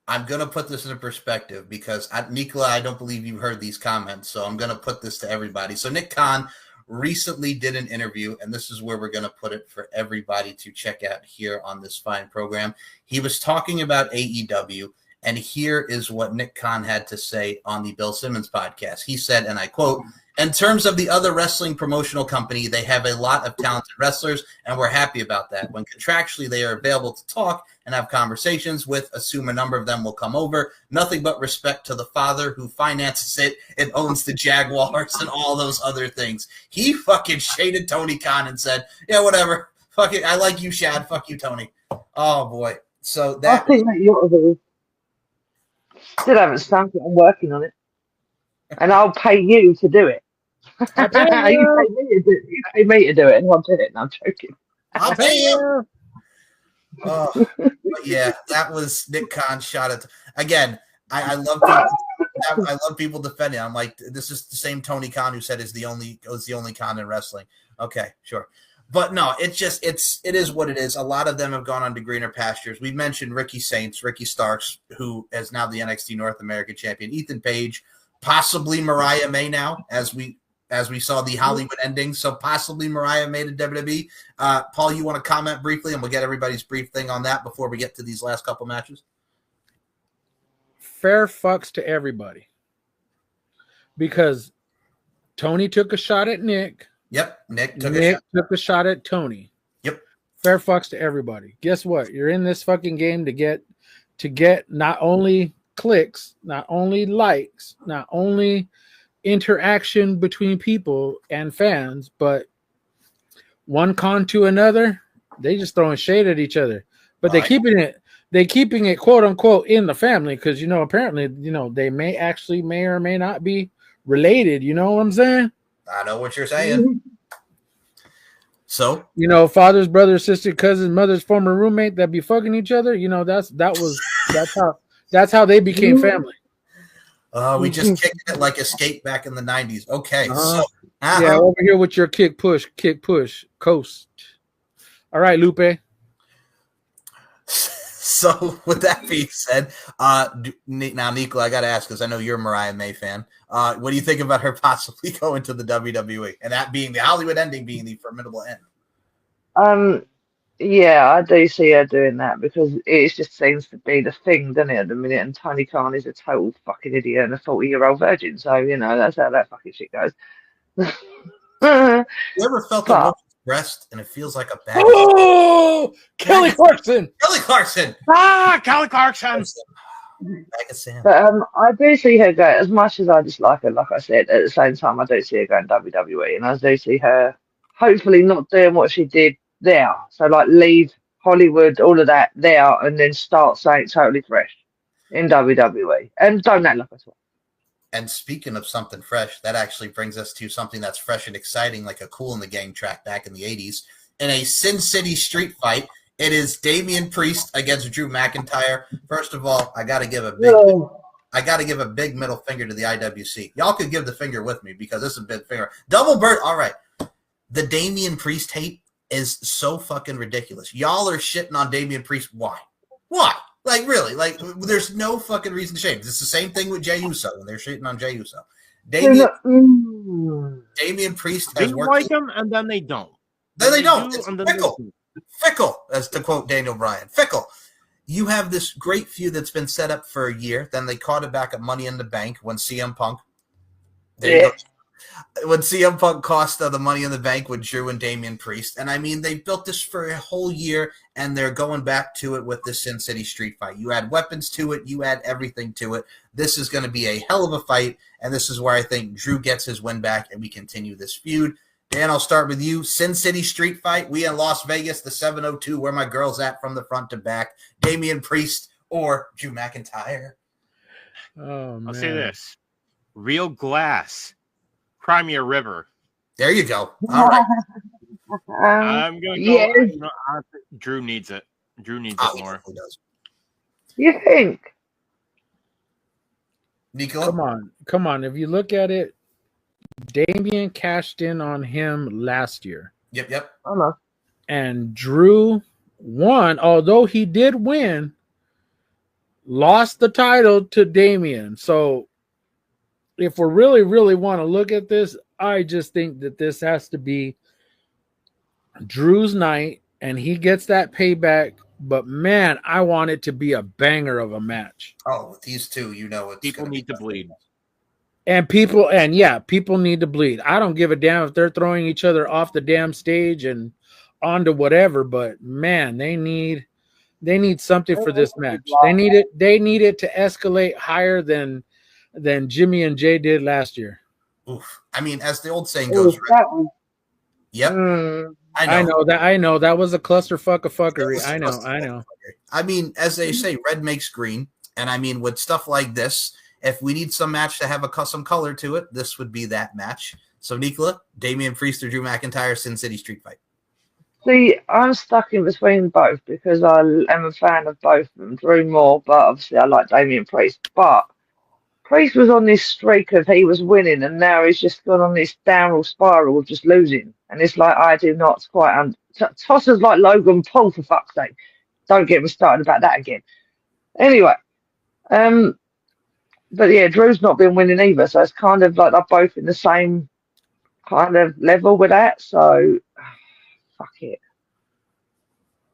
S3: I'm going to put this in perspective because, Nicola, I don't believe you've heard these comments, so I'm going to put this to everybody. So Nick Khan recently did an interview, and this is where we're going to put it for everybody to check out here on this fine program. He was talking about AEW, and here is what Nick Khan had to say on the Bill Simmons podcast. He said, and I quote, "In terms of the other wrestling promotional company, they have a lot of talented wrestlers, and we're happy about that. When contractually they are available to talk and have conversations with, assume a number of them will come over. Nothing but respect to the father who finances it and owns the Jaguars and all those other things." He fucking shaded Tony Khan and said, yeah, whatever. Fuck it. I like you, Shad. Fuck you, Tony. Oh, boy. So that...
S6: I think that you ought to still haven't started. I'm working on it. And I'll pay you to do it. You pay me to do it, and I'll do it. No, I'm joking.
S3: I'll pay you. Oh, but yeah, that was Nick Khan's shot at. Again, I love people. I love people defending. I'm like, this is the same Tony Khan who said is the only Khan in wrestling. Okay, sure. But no, it is what it is. A lot of them have gone on to greener pastures. We mentioned Ricky Starks, who is now the NXT North American champion. Ethan Page, possibly Mariah May now, as we saw the Hollywood ending. So possibly Mariah May to WWE. Paul, you want to comment briefly, and we'll get everybody's brief thing on that before we get to these last couple matches?
S4: Fair fucks to everybody. Because Tony took a shot at Nick.
S3: Yep, Nick took
S4: a shot at Tony.
S3: Yep.
S4: Fair fucks to everybody. Guess what? You're in this fucking game to get to get not only clicks, not only likes, not only interaction between people and fans, but one con to another, they just throwing shade at each other. But they keeping it quote unquote in the family because apparently they may or may not be related. You know what I'm saying?
S3: I know what you're saying. So
S4: father's brother, sister, cousin, mother's former roommate that be fucking each other. That's how they became family.
S3: We just kicked it like Escape back in the 90s. Okay, so
S4: yeah, over here with your kick push, coast. All right, Lupe.
S3: So with that being said, now Nicola, I got to ask because I know you're a Mariah May fan. What do you think about her possibly going to the WWE and that being the Hollywood ending, being the formidable end?
S6: Yeah, I do see her doing that because it just seems to be the thing, doesn't it, at the minute? And Tony Khan is a total fucking idiot and a 40-year-old virgin. So, that's how that fucking shit goes.
S3: You ever felt a woman's breast and it feels like a bag?
S4: Oh, Kelly Clarkson.
S3: Kelly Clarkson.
S5: Kelly Clarkson.
S3: Bag of sand.
S6: But I do see her go, as much as I dislike her, like I said, at the same time, I do see her going WWE. And I do see her hopefully not doing what she did there. So, like, leave Hollywood, all of that there, and then start saying totally fresh in WWE. And don't act like a twat.
S3: And speaking of something fresh, that actually brings us to something that's fresh and exciting, like a Kool in the Gang track back in the 80s. In a Sin City street fight, it is Damian Priest against Drew McIntyre. First of all, I got to give a big middle finger to the IWC. Y'all could give the finger with me because this is a big finger. Double bird. All right. The Damian Priest hate is so fucking ridiculous. Y'all are shitting on Damian Priest. Why? Like, really? Like, there's no fucking reason to shame. It's the same thing with Jey Uso when they're shitting on Jey Uso. Damian Priest has worked.
S5: They like him, and then they don't.
S3: Then they don't. It's fickle. Fickle, as to quote Daniel Bryan. Fickle. You have this great feud that's been set up for a year. Then they caught it back at Money in the Bank when CM Punk. When CM Punk cost the Money in the Bank with Drew and Damian Priest. And I mean, they built this for a whole year, and they're going back to it with the Sin City street fight. You add weapons to it. You add everything to it. This is going to be a hell of a fight, and this is where I think Drew gets his win back, and we continue this feud. Dan, I'll start with you. Sin City street fight. We in Las Vegas, the 702, where my girl's at from the front to back. Damian Priest or Drew McIntyre.
S4: Oh, man.
S5: I'll say this. Real glass. Crimea River.
S3: There you go. All right.
S5: I'm going to go. Drew needs it. Drew needs it more.
S3: Does.
S6: You think?
S3: Nicola?
S4: Come on. If you look at it, Damian cashed in on him last year.
S3: Yep.
S6: I know.
S4: And Drew won, although he did win, lost the title to Damian. So if we really, really want to look at this, I just think that this has to be Drew's night, and he gets that payback. But, man, I want it to be a banger of a match.
S3: Oh, with these two,
S5: people need to bleed.
S4: And people need to bleed. I don't give a damn if they're throwing each other off the damn stage and onto whatever, but man, they need something for this match. They need it to escalate higher than Jimmy and Jay did last year.
S3: Oof. I mean, as the old saying goes, yep. I know that was a clusterfuck of fuckery. I know. I mean, as they say, red makes green, and I mean, with stuff like this, if we need some match to have some color to it, this would be that match. So, Nicola, Damian Priest or Drew McIntyre, Sin City street fight.
S6: See, I'm stuck in between both because I am a fan of both of them. Drew more, but obviously I like Damian Priest. But Priest was on this streak of he was winning, and now he's just gone on this downward spiral of just losing. And it's like, I do not quite Tosser's like Logan Paul, for fuck's sake. Don't get me started about that again. Anyway, but yeah, Drew's not been winning either, so it's kind of like they're both in the same kind of level with that. So, fuck it.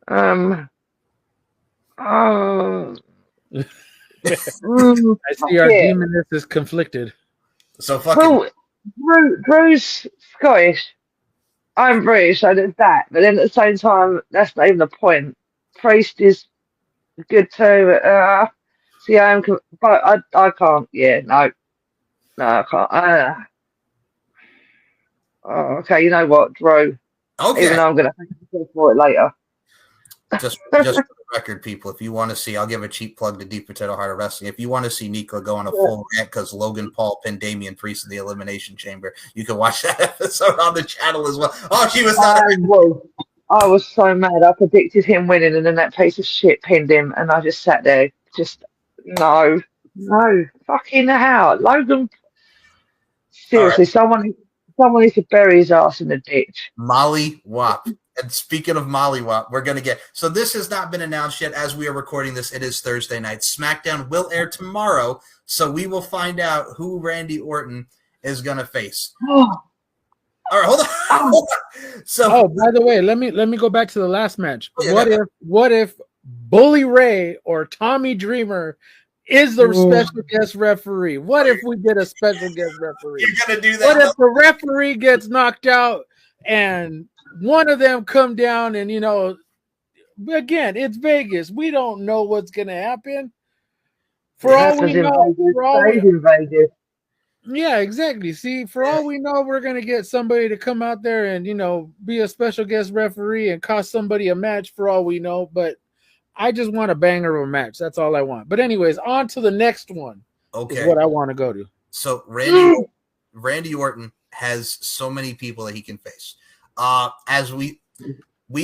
S4: I see our demoness is conflicted.
S3: So fucking
S6: Drew's Scottish. I'm British, so there's that. But then at the same time, that's not even the point. Priest is good too. See, but I can't. Yeah, no, I can't. Oh, okay, you know what, Drew? Even
S3: Okay.
S6: though I'm gonna thank you for it later.
S3: Just for the record, people, if you want to see, I'll give a cheap plug to Deep Potato Heart of Wrestling. If you want to see Nico go on a full rant because Logan Paul pinned Damian Priest in the Elimination Chamber, you can watch that episode on the channel as well. Oh, she was not.
S6: I was so mad. I predicted him winning, and then that piece of shit pinned him, and I just sat there, just no, fucking hell, Logan.
S3: All right.
S6: Seriously, someone needs to bury his ass in the ditch.
S3: Molly Wop. And speaking of Molly Wop, we're going to get. So this has not been announced yet. As we are recording this, it is Thursday night. SmackDown will air tomorrow, so we will find out who Randy Orton is going to face.
S6: Oh,
S3: All right, hold on. Hold on. So,
S4: by the way, let me go back to the last match.
S3: Yeah,
S4: What if Bully Ray or Tommy Dreamer is the special guest referee? What if we get a special guest referee?
S3: you're going to do that?
S4: What if the referee gets knocked out and one of them come down and, again, it's Vegas. We don't know what's going to happen. For all we know,
S6: in Vegas.
S4: yeah, exactly. See, for all we know, we're going to get somebody to come out there and, be a special guest referee and cost somebody a match for all we know. But I just want a banger of a match. That's all I want. But anyways, on to the next one.
S3: Okay.
S4: Is what I want to go to.
S3: So Randy Orton has so many people that he can face. As we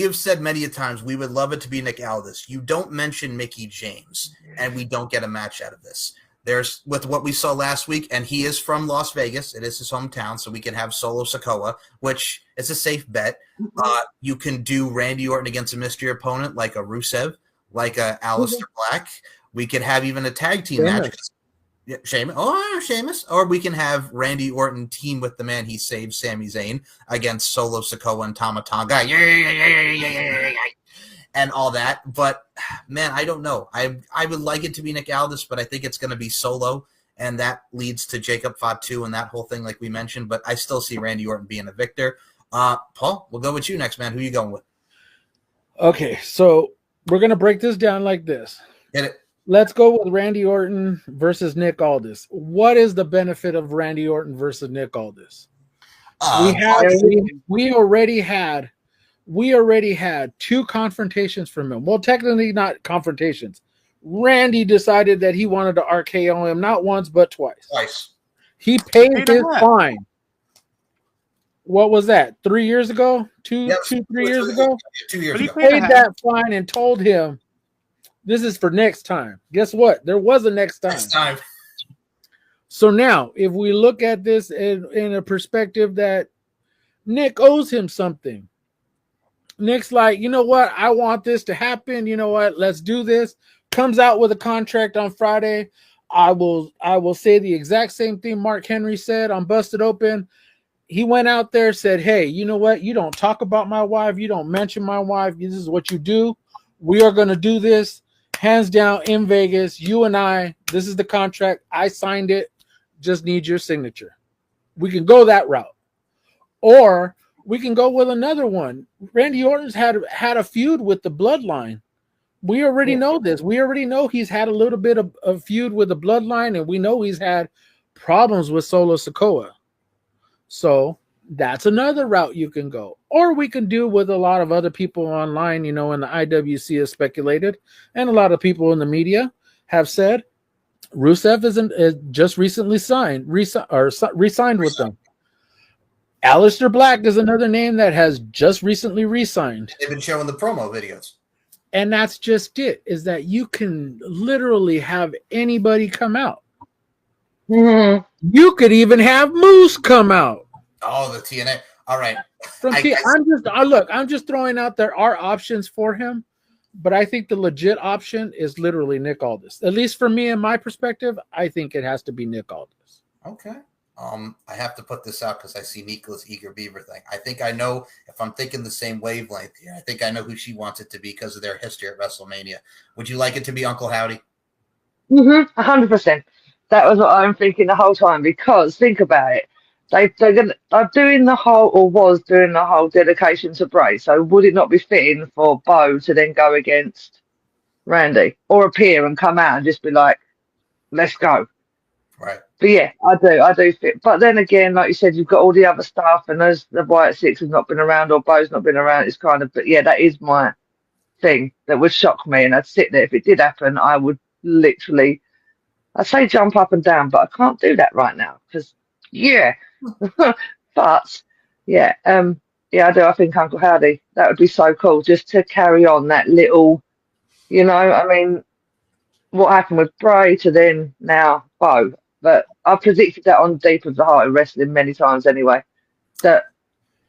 S3: have said many a times, we would love it to be Nick Aldis. You don't mention Mickey James, and we don't get a match out of this. There's with what we saw last week, and he is from Las Vegas. It is his hometown, so we can have Solo Sikoa, which is a safe bet. You can do Randy Orton against a mystery opponent like a Rusev, like a Aleister Black. We could have even a tag team match. Yeah, Sheamus. Or we can have Randy Orton team with the man he saved, Sami Zayn, against Solo Sikoa and Tama Tonga. And all that. But, man, I don't know. I would like it to be Nick Aldis, but I think it's going to be Solo, and that leads to Jacob Fatu and that whole thing like we mentioned. But I still see Randy Orton being a victor. Paul, we'll go with you next, man. Who are you going with?
S4: Okay, so we're going to break this down like this.
S3: Hit it.
S4: Let's go with Randy Orton versus Nick Aldis. What is the benefit of Randy Orton versus Nick Aldis? We already had 2 confrontations from him. Well, technically not confrontations. Randy decided that he wanted to RKO him not once but twice. He paid his fine. What was that? 3 years ago? 3 years ago?
S3: 2 years ago.
S4: He paid that fine and told him, this is for next time. Guess what? There was a next time. So now, if we look at this in a perspective that Nick owes him something, Nick's like, you know what? I want this to happen. You know what? Let's do this. Comes out with a contract on Friday. I will say the exact same thing Mark Henry said on Busted Open. He went out there, said, hey, you know what? You don't talk about my wife. You don't mention my wife. This is what you do. We are going to do this. Hands down in Vegas, you and I, this is the contract. I signed it. Just need your signature. We can go that route. Or we can go with another one. Randy Orton's had a feud with the Bloodline. We already know this. We already know he's had a little bit of a feud with the Bloodline, and we know he's had problems with Solo Sikoa. So that's another route you can go. Or we can do with a lot of other people online, in the IWC has speculated, and a lot of people in the media have said Rusev is just recently re-signed with them. Aleister Black is another name that has just recently re-signed.
S3: They've been showing the promo videos.
S4: And that's just it, is that you can literally have anybody come out.
S6: Mm-hmm.
S4: You could even have Moose come out.
S3: Oh, the TNA. All right.
S4: I'm just throwing out there are options for him, but I think the legit option is literally Nick Aldis. At least for me and my perspective, I think it has to be Nick Aldis.
S3: Okay. I have to put this out because I see Nico's Eager Beaver thing. I think I know, if I'm thinking the same wavelength here, I think I know who she wants it to be because of their history at WrestleMania. Would you like it to be Uncle Howdy?
S6: 100%. That was what I'm thinking the whole time, because think about it. They're doing the whole dedication to Bray. So would it not be fitting for Bo to then go against Randy, or appear and come out and just be like, let's go.
S3: Right.
S6: But yeah, I do fit. But then again, like you said, you've got all the other stuff, and as the White Six has not been around or Bo's not been around, it's kind of. But yeah, that is my thing that would shock me, and I'd sit there if it did happen. I would literally, I say jump up and down, but I can't do that right now because yeah. But yeah, yeah, I do. I think Uncle Howdy, that would be so cool just to carry on that little, I mean, what happened with Bray to then now Bo. But I predicted that on Deep of the Heart of Wrestling many times anyway, that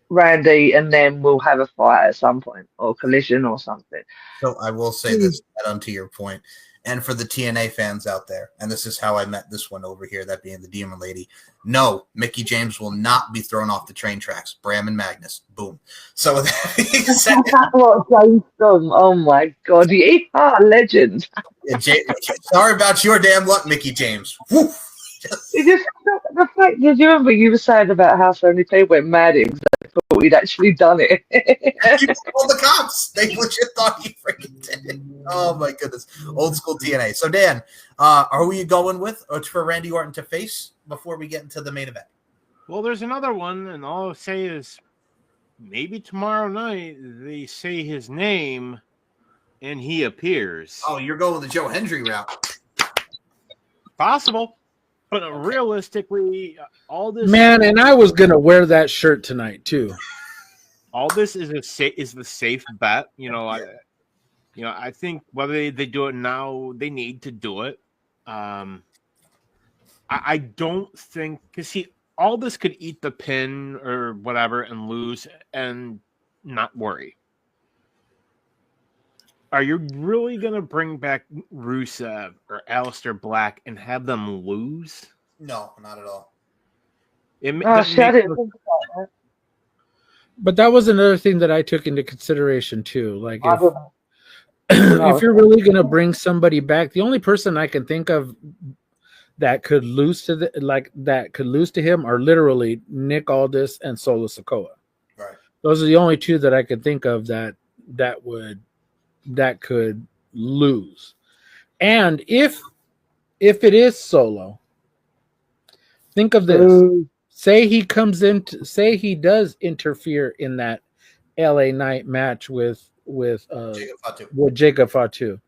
S6: Randy and them will have a fight at some point or collision or something.
S3: So I will say this, add on to your point, and for the TNA fans out there, and this is how I met this one over here, that being the Demon Lady. No, Mickey James will not be thrown off the train tracks. Bram and Magnus, boom. So with that being said,
S6: What James Storm? Oh my God, you are a legend.
S3: sorry about your damn luck, Mickey James. Woo.
S6: It just the fact. Did you remember you were saying about how so many people went mad because they thought we'd actually done it?
S3: He told the cops. They legit thought he freaking did it. Oh my goodness. Old school TNA. So Dan, are we going with for Randy Orton to face before we get into the main event?
S5: Well, there's another one, and all I'll say is maybe tomorrow night they say his name and he appears.
S3: Oh, you're going the Joe Hendry route.
S5: Possible. But realistically, all this
S4: Man, and I was gonna wear that shirt tonight too.
S5: all this is the safe bet. I think whether they do it now, they need to do it. I don't think because all this could eat the pin or whatever and lose and not worry. Are you really going to bring back Rusev or Aleister Black and have them lose?
S3: No, not at all.
S4: But that was another thing that I took into consideration too. Like if you're really going to bring somebody back, the only person I can think of that could lose to him are literally Nick Aldis and Solo Sikoa.
S3: Right.
S4: Those are the only two that I could think of that could lose. And if it is Solo, think of this. Say he does interfere in that LA Knight match with Jacob Fatu.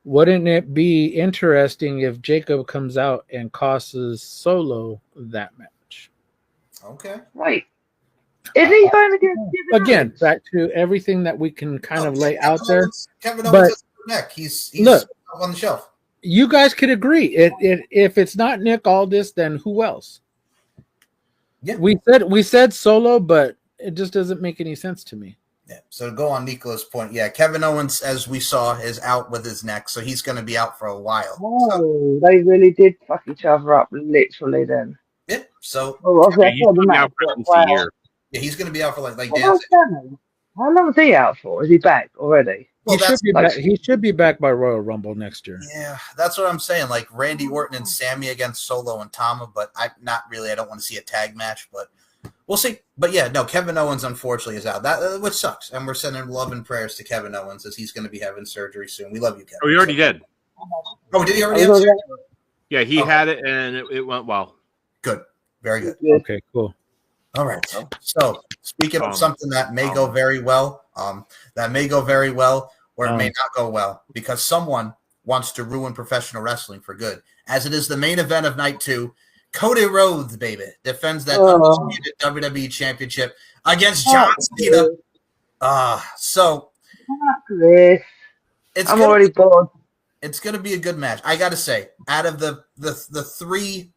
S4: Wouldn't it be interesting if Jacob comes out and costs Solo that match?
S3: Okay.
S6: Right. Is he going to get
S4: again back to everything that we can kind of lay out there?
S3: Kevin Owens has the neck. He's
S4: look
S3: on the shelf.
S4: You guys could agree. If it's not Nick Aldis, then who else?
S3: Yeah.
S4: We said Solo, but it just doesn't make any sense to me.
S3: Yeah. So to go on Nicola's point, yeah, Kevin Owens, as we saw, is out with his neck, so he's going to be out for a while.
S6: Oh, they really did fuck each other up, literally. Then.
S3: Yeah. So.
S5: Yeah,
S3: he's going to be out for like
S6: Dan. How long is he out for? Is he back already?
S4: Well, he should be back by Royal Rumble next year.
S3: Yeah, that's what I'm saying. Like Randy Orton and Sammy against Solo and Tama, but I don't want to see a tag match, but we'll see. But yeah, no, Kevin Owens unfortunately is out. That which sucks. And we're sending love and prayers to Kevin Owens as he's going to be having surgery soon. We love you, Kevin.
S5: Oh, he already did.
S3: Oh, did he already have surgery?
S5: Yeah, he had it and it went well.
S3: Good. Very good.
S4: Okay, cool.
S3: All right. So speaking of something that may go very well, or it may not go well, because someone wants to ruin professional wrestling for good. As it is the main event of night 2, Cody Rhodes, baby, defends that undisputed WWE Championship against John Cena.
S6: I'm already bored.
S3: It's going to be a good match. I got to say, out of the 3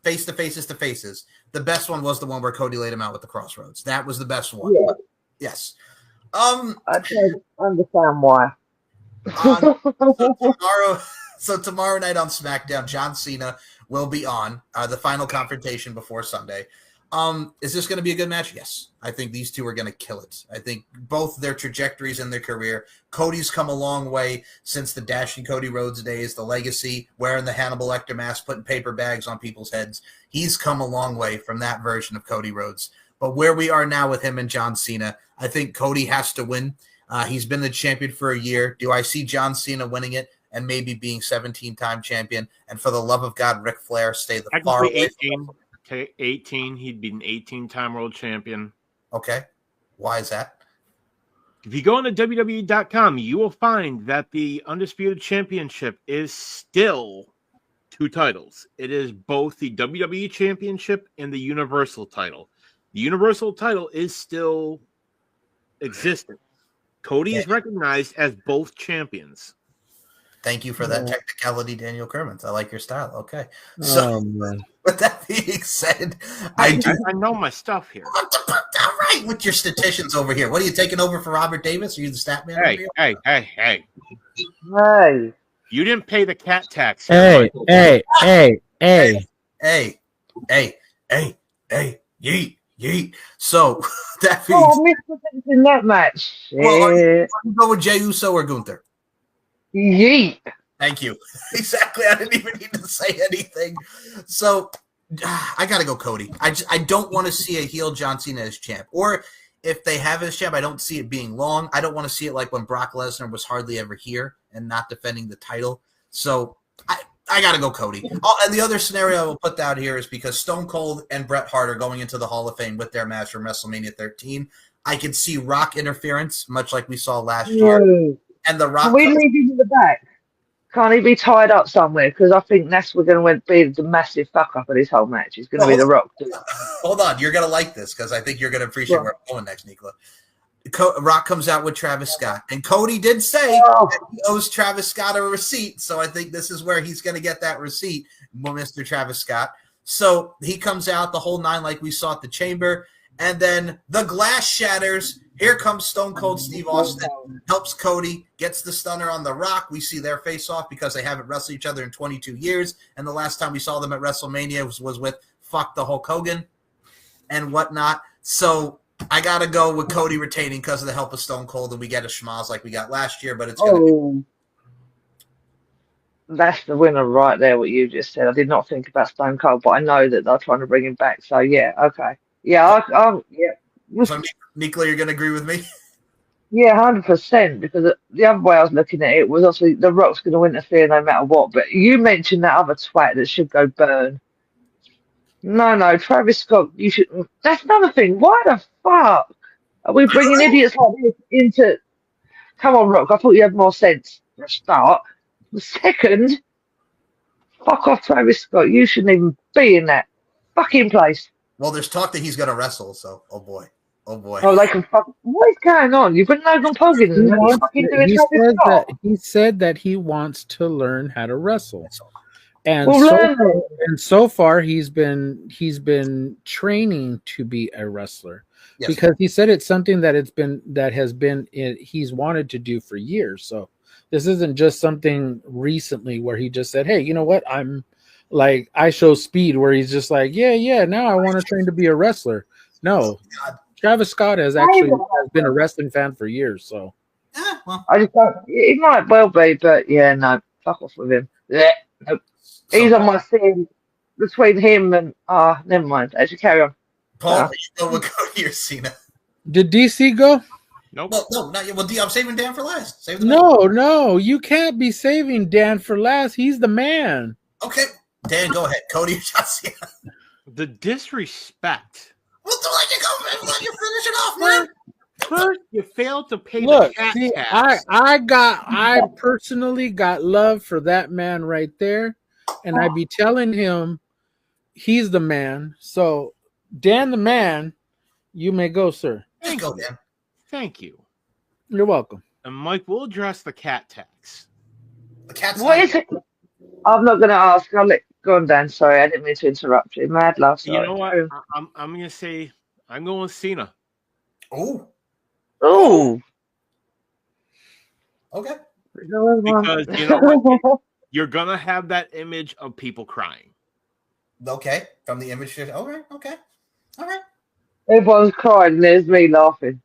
S3: face-to-faces to faces, the best one was the one where Cody laid him out with the crossroads. That was the best one.
S6: Yeah.
S3: Yes.
S6: I don't understand why.
S3: Tomorrow night on SmackDown, John Cena will be on the final confrontation before Sunday. Is this going to be a good match? Yes. I think these two are going to kill it. I think both their trajectories in their career. Cody's come a long way since the Dashing Cody Rhodes days, the legacy, wearing the Hannibal Lecter mask, putting paper bags on people's heads. He's come a long way from that version of Cody Rhodes. But where we are now with him and John Cena, I think Cody has to win. He's been the champion for a year. Do I see John Cena winning it and maybe being 17-time champion? And for the love of God, Ric Flair, stay the far away.
S5: 18. Okay, 18. He'd be an 18-time world champion.
S3: Okay. Why is that?
S5: If you go on to WWE.com, you will find that the Undisputed Championship is still 2 titles. It is both the WWE Championship and the Universal title. The Universal title is still existent. Cody is recognized as both champions.
S3: Thank you for that technicality, Daniel Kermans. I like your style. Okay. So, with that being said, I
S5: know my stuff here.
S3: All right, with your statisticians over here. What are you taking over for Robert Davis? Are you the stat man?
S5: Hey.
S6: Hey.
S5: You didn't pay the cat tax.
S4: Hey.
S3: Yeet. So that means
S6: I missed in that match.
S3: well, you go with Jey Uso or Gunther.
S6: Yeet.
S3: Thank you. Exactly. I didn't even need to say anything. So I gotta go Cody. I don't want to see a heel John Cena as champ. Or if they have his champ, I don't see it being long. I don't want to see it like when Brock Lesnar was hardly ever here and not defending the title. So I gotta go Cody. Oh, and the other scenario I will put down here is because Stone Cold and Bret Hart are going into the Hall of Fame with their match from WrestleMania 13. I could see Rock interference, much like we saw last year. And the Rock.
S6: Can we leave him in the back? Can't he be tied up somewhere? Because I think that's what's going to be the massive fuck up of this whole match. It's going to be the Rock.
S3: Hold on, you're going to like this because I think you're going to appreciate where I'm going next, Nicola. Rock comes out with Travis Scott, and Cody did say that he owes Travis Scott a receipt, so I think this is where he's going to get that receipt, Mr. Travis Scott. So he comes out the whole 9 like we saw at the Chamber, and then the glass shatters. Here comes Stone Cold Steve Austin, helps Cody, gets the stunner on The Rock. We see their face-off because they haven't wrestled each other in 22 years, and the last time we saw them at WrestleMania was with Fuck the Hulk Hogan and whatnot. So I got to go with Cody retaining because of the help of Stone Cold, and we get a schmoz like we got last year, but it's going to be...
S6: That's the winner right there, what you just said. I did not think about Stone Cold, but I know that they're trying to bring him back. So, yeah, okay. Yeah,
S3: So, Nicola, you're going to agree with me?
S6: Yeah, 100%, because the other way I was looking at it was obviously The Rock's going to interfere no matter what, but you mentioned that other twat that should go burn. No, Travis Scott, you should... That's another thing. Why the fuck are we bringing idiots like this into... Come on, Rock, I thought you had more sense for a start. Second, fuck off Travis Scott. You shouldn't even be in that fucking place.
S3: Well, there's talk that he's going to wrestle, so oh boy.
S6: Oh, they can fuck. What is going on? You've been Logan Paul
S4: He said that he wants to learn how to wrestle, and so far he's been training to be a wrestler because he said it's something that he's wanted to do for years. So this isn't just something recently where he just said, "Hey, you know what? I'm like I show speed," where he's just like, "Yeah, now I want to train to be a wrestler." No. Travis Scott has been a wrestling fan for years, so
S6: I just don't. It might well be, but yeah, no, fuck off with him. Yeah, nope. He's on my scene between him and never mind. Actually, carry on.
S3: Paul, you go with Cody or Cena?
S4: Did DC go?
S5: Nope.
S3: Well, no, not yet. Well, I'm saving Dan for last.
S4: No, you can't be saving Dan for last. He's the man.
S3: Okay, Dan, go ahead. Cody or John Cena?
S5: The disrespect.
S3: Well, don't let you go, man. Let you finish it off, man.
S5: First, you failed to pay the cat tax.
S4: I personally got love for that man right there, and I be telling him he's the man. So, Dan the man, you may go, sir.
S3: Thank you, Dan.
S5: Thank you.
S4: You're welcome.
S5: And Mike, we'll address the cat tax.
S3: The cat's
S6: what is it? I'm not going to ask. I'll let go on, Dan. Sorry, I didn't mean to interrupt you. Mad love. Sorry.
S5: You know what? I'm going to say I'm going with Cena.
S3: Oh. Okay.
S5: Because you know what? You're going to have that image of people crying.
S3: Okay. From the image. Okay. All right.
S6: Everyone's crying and there's me laughing.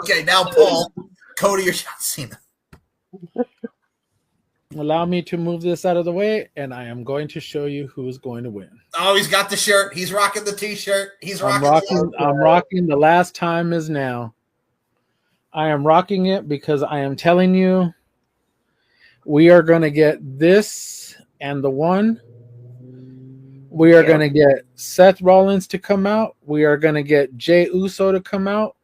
S3: Okay, now Paul, Cody or John Cena?
S4: Well, allow me to move this out of the way, and I am going to show you who is going to win.
S3: Oh, he's got the shirt. He's rocking the T-shirt. He's
S4: I'm
S3: rocking.
S4: rocking. The last time is now. I am rocking it because I am telling you, we are going to get this and the one. We are going to get Seth Rollins to come out. We are going to get Jey Uso to come out.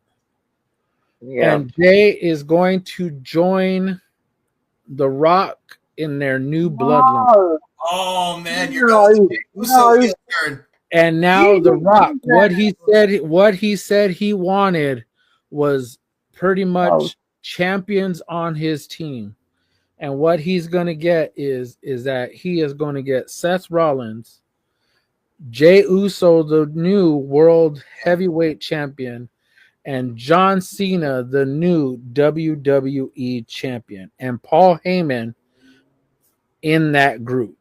S6: Yeah.
S4: And Jay is going to join The Rock in their new bloodline.
S6: No,
S3: Oh man, you're going to Uso heel turn.
S4: And now The Rock, what he said he wanted was pretty much champions on his team. And what he's going to get is that he is going to get Seth Rollins, Jey Uso, the new world heavyweight champion, and John Cena, the new WWE champion, and Paul Heyman in that group.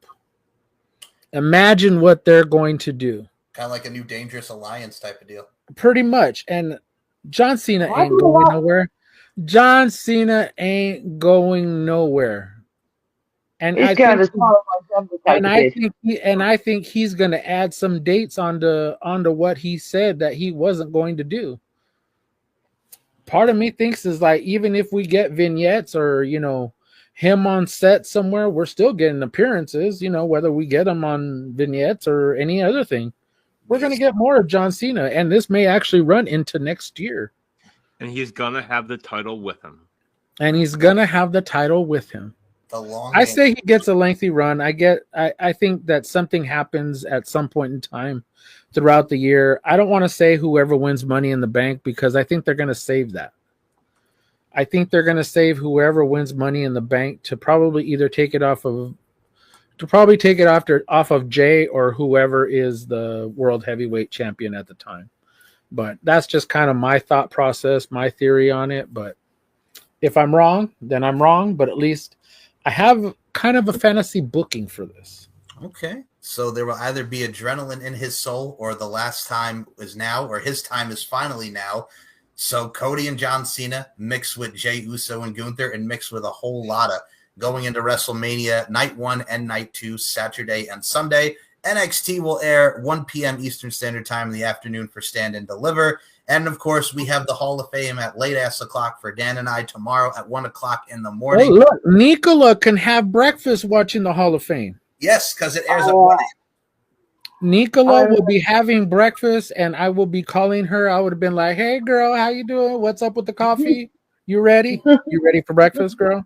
S4: Imagine what they're going to do.
S3: Kind of like a new Dangerous Alliance type of deal.
S4: Pretty much. And John Cena ain't going nowhere. John Cena ain't going nowhere. And I think he's going to add some dates onto what he said that he wasn't going to do. Part of me thinks is like, even if we get vignettes or, him on set somewhere, we're still getting appearances, whether we get him on vignettes or any other thing. We're going to get more of John Cena, and this may actually run into next year.
S5: And he's going to have the title with him.
S4: I say he gets a lengthy run. I think that something happens at some point in time throughout the year. I don't want to say whoever wins Money in the Bank because I think they're going to save that. I think they're going to save whoever wins Money in the Bank to probably either take it off of Jay or whoever is the world heavyweight champion at the time. But that's just kind of my thought process, my theory on it. But if I'm wrong, then I'm wrong. But at least I have kind of a fantasy booking for this.
S3: Okay. So there will either be adrenaline in his soul, or the last time is now, or his time is finally now. So Cody and John Cena mixed with Jey Uso and Gunther and mixed with a whole lot of going into WrestleMania night 1 and night 2, Saturday and Sunday. NXT will air 1 p.m. Eastern Standard Time in the afternoon for Stand and Deliver. And, of course, we have the Hall of Fame at late-ass o'clock for Dan and I tomorrow at 1 o'clock in the morning.
S4: Oh, look, Nicola can have breakfast watching the Hall of Fame.
S3: Yes, because it airs at 1 a.m.
S4: Nicola will be having breakfast, and I will be calling her. I would have been like, hey, girl, how you doing? What's up with the coffee? You ready? You ready for breakfast, girl?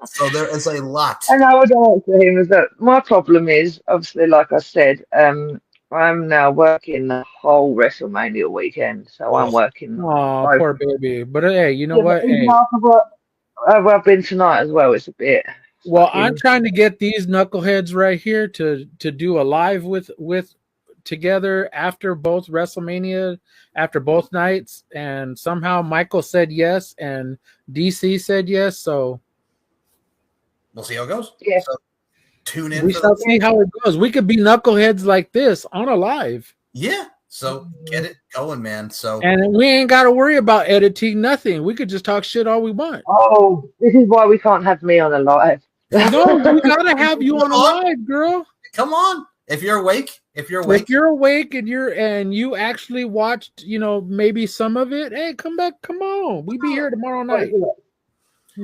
S3: So there is a lot.
S6: And I would answer him is that my problem is, obviously, like I said, I'm now working the whole WrestleMania weekend. So I'm working.
S4: Oh, poor baby. But hey, you know what? Hey.
S6: I've been tonight as well. It's a bit.
S4: Well, I'm trying to get these knuckleheads right here to do a live with together after both WrestleMania, after both nights, and somehow Michael said yes and DC said yes. So
S3: we'll see how it goes.
S6: Yeah.
S3: So tune in.
S4: We shall see how it goes. We could be knuckleheads like this on a live.
S3: Yeah. So get it going, man. So
S4: and we ain't got to worry about editing, nothing. We could just talk shit all we want.
S6: Oh, this is why we can't have me on a live.
S4: No, we gotta have you on a live, girl.
S3: Come on. If you're awake
S4: and you actually watched, maybe some of it, hey, come back, come on. We'll be here tomorrow night. We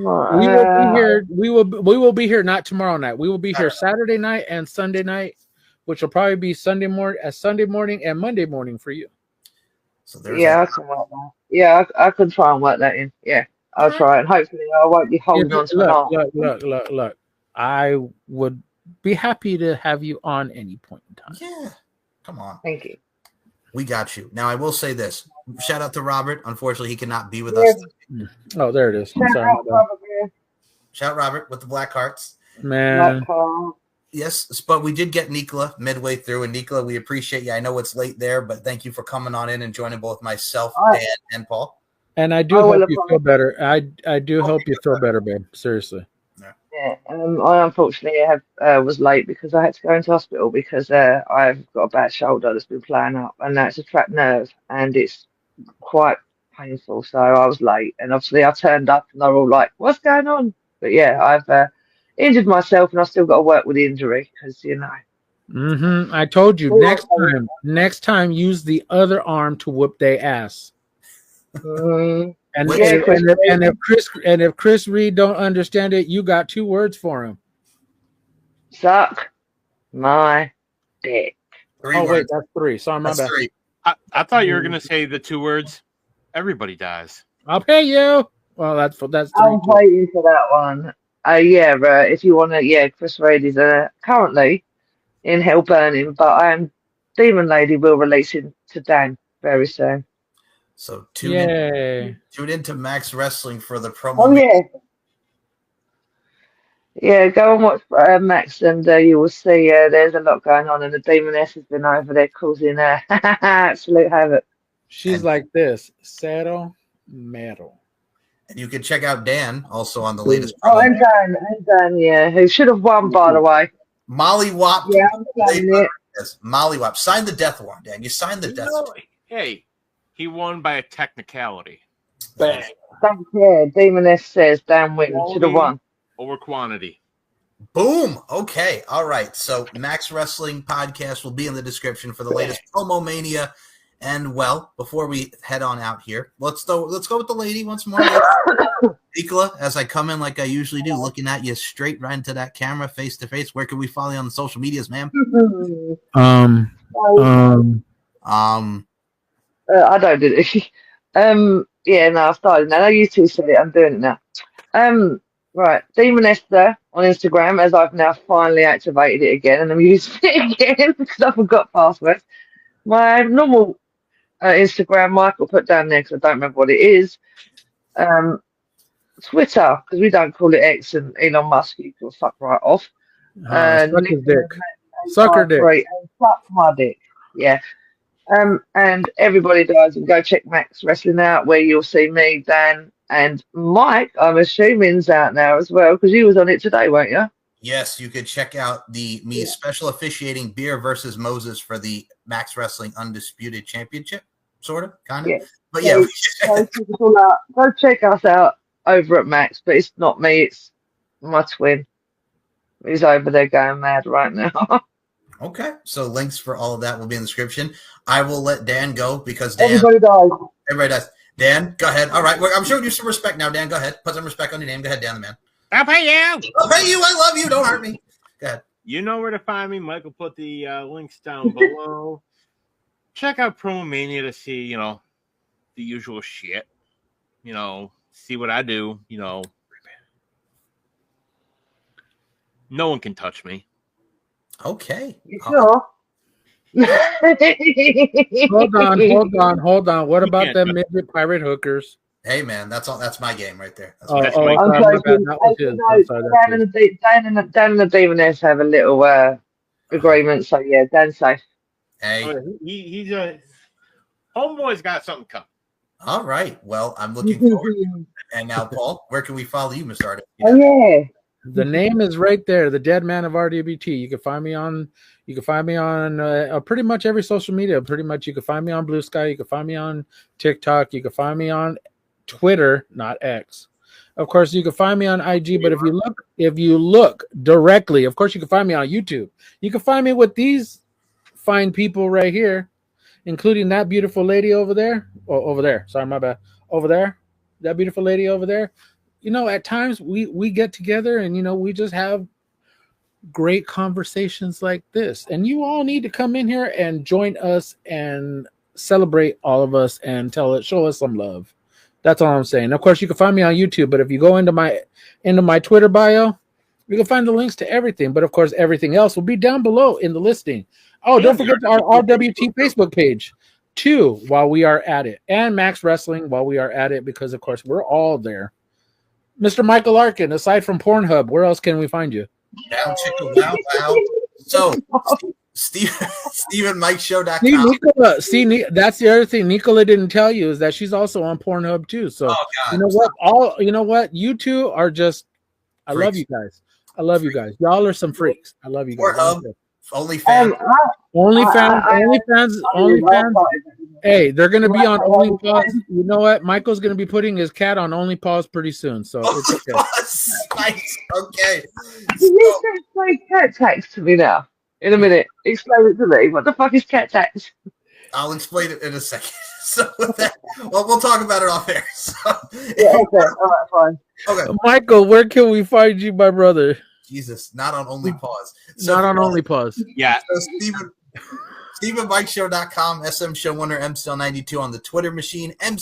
S4: will be here not tomorrow night. We will be here Saturday night and Sunday night, which will probably be Sunday morning and Monday morning for you.
S3: So there's
S6: I can work that. Yeah, I can try and work that in. Yeah. I'll try and hopefully I won't be holding on to it.
S4: Look. I would be happy to have you on any point in time.
S3: Yeah. Come on.
S6: Thank you.
S3: We got you. Now I will say this. Shout out to Robert. Unfortunately, he cannot be with us.
S4: Oh, there it is.
S3: Shout out Robert with the Black Hearts.
S4: Man.
S3: Yes, but we did get Nicola midway through. And Nicola, we appreciate you. I know it's late there, but thank you for coming on in and joining both myself, Dan, and Paul.
S4: And I do hope you feel better. I do hope you feel better, babe. Seriously.
S6: Yeah. I unfortunately was late because I had to go into hospital because I've got a bad shoulder that's been playing up, and that's a trapped nerve, and it's quite painful. So I was late, and obviously I turned up, and they're all like, "What's going on?" But yeah, I've injured myself, and I've still got to work with the injury because
S4: I told you
S6: Oh,
S4: next time use the other arm to whoop their ass.
S6: Mm,
S4: And
S3: Which-
S6: yeah, Chris.
S4: if Chris Reed don't understand it, you got 2 words for him.
S6: Suck my dick.
S3: 3
S4: Oh
S3: words.
S4: wait, that's 3. Sorry, my
S3: That's
S4: bad.
S3: 3.
S5: I thought you were gonna say the 2 words. Everybody dies.
S4: I'll pay you. Well, that's 3.
S6: I'm
S4: too.
S6: waiting for that one. Yeah, if you want to, yeah, Chris Reid is currently in Hell Burning, but Demon Lady will release him to Dan very soon.
S3: So
S4: Yay.
S3: tune into Max Wrestling for the promo.
S6: Oh yeah, yeah. Go and watch Max, and you will see there's a lot going on, and the Demoness has been over there causing absolute havoc.
S4: She's like this. Cero metal.
S3: And you can check out Dan also on the latest
S6: Oh,
S3: promo.
S6: and Dan, yeah, who should have won, by the way.
S3: Molly Wap.
S6: Yeah, I'm saying it.
S3: Yes, Molly Wap. Sign the death warrant, Dan. You signed the death warrant.
S5: Hey, he won by a technicality.
S6: Don't care. Demoness says Dan Whitman should have won.
S5: Over quantity.
S3: Boom. Okay. All right. So Max Wrestling Podcast will be in the description for the latest Promomania. And well, before we head on out here, let's go with the lady once more. Nicola, as I come in like I usually do, looking at you straight right into that camera, face to face. Where can we follow you on the social medias, ma'am?
S6: I don't do it. Yeah, no, I've started now. No, you two said it. I'm doing it now. Right, Demon Esther on Instagram, as I've now finally activated it again, and I'm using it again because I forgot passwords. My normal Instagram, Michael put down there because I don't remember what it is. Twitter, because we don't call it X, and Elon Musk, you can fuck right off.
S4: Suck his dick. Suck her dick.
S6: Suck my dick. Yeah. And everybody does, and go check Max Wrestling out, where you'll see me, Dan, and Mike. I'm assuming's out now as well, because you was on it today, weren't you?
S3: Yes, you could check out me special officiating Beer versus Moses for the Max Wrestling Undisputed Championship, sort of, kind of. Yeah. But yeah,
S6: go check us out over at Max, but it's not me, it's my twin. He's over there going mad right now.
S3: Okay, so links for all of that will be in the description. I will let Dan go because Dan.
S6: Everybody
S3: does. Dan, go ahead. All right, I'm showing you some respect now. Dan, go ahead. Put some respect on your name. Go ahead, Dan the man.
S5: I'll pay you.
S3: I'll pay you. I love you. Don't hurt me. Go ahead.
S5: You know where to find me. Michael put the links down below. Check out Promomania to see, the usual shit. See what I do. No one can touch me.
S3: Okay.
S6: Sure.
S4: Hold on. What about them midget pirate hookers?
S3: Hey man, that's all. That's my game right there.
S6: Dan and the Demoness have a little agreement, so yeah, Dan's safe.
S3: Hey,
S5: he's a homeboy's got something coming.
S3: All right. Well, I'm looking forward. And now, Paul, where can we follow you, Mr. Artist?
S6: Oh yeah.
S4: The name is right there, the Dead Man of RWT. You can find me on pretty much every social media. Pretty much, you can find me on Blue Sky. You can find me on TikTok. You can find me on Twitter, not X. Of course, you can find me on IG. But if you look directly, of course, you can find me on YouTube. You can find me with these fine people right here, including that beautiful lady over there. Oh, over there. Sorry, my bad. Over there, that beautiful lady over there. At times we get together and, we just have great conversations like this. And you all need to come in here and join us and celebrate all of us and show us some love. That's all I'm saying. Of course, you can find me on YouTube, but if you go into my Twitter bio, you can find the links to everything. But of course, everything else will be down below in the listing. Oh, don't forget our RWT Facebook page too, while we are at it, and Max Wrestling while we are at it, because of course we're all there. Mr. Michael Larkin, aside from Pornhub, where else can we find you?
S3: Down Chicka Wow Wow. So, StevenMikeShow.com.
S4: See, that's the other thing Nicola didn't tell you, is that she's also on Pornhub too. So, you know what? You two are just, I love you guys. I love you guys. Y'all are some freaks. I love you guys.
S3: OnlyFans.
S4: Hey, they're going to be on Only Pause. You know what? Michael's going to be putting his cat on Only Pause pretty soon, so it's okay.
S3: Nice. Okay.
S6: Can you explain cat tax to me now? In a minute. Explain it to me. What the fuck is cat tax?
S3: I'll explain it in a second. So with that, well, we'll talk about it off air. So,
S6: Yeah, okay. All right, fine.
S3: okay.
S4: Michael, where can we find you, my brother?
S3: Jesus, not on Only Pause.
S4: Not on Only Pause.
S5: Yeah.
S3: So StephenMikeShow.com, SM Show Winner, MCL92 on the Twitter machine, M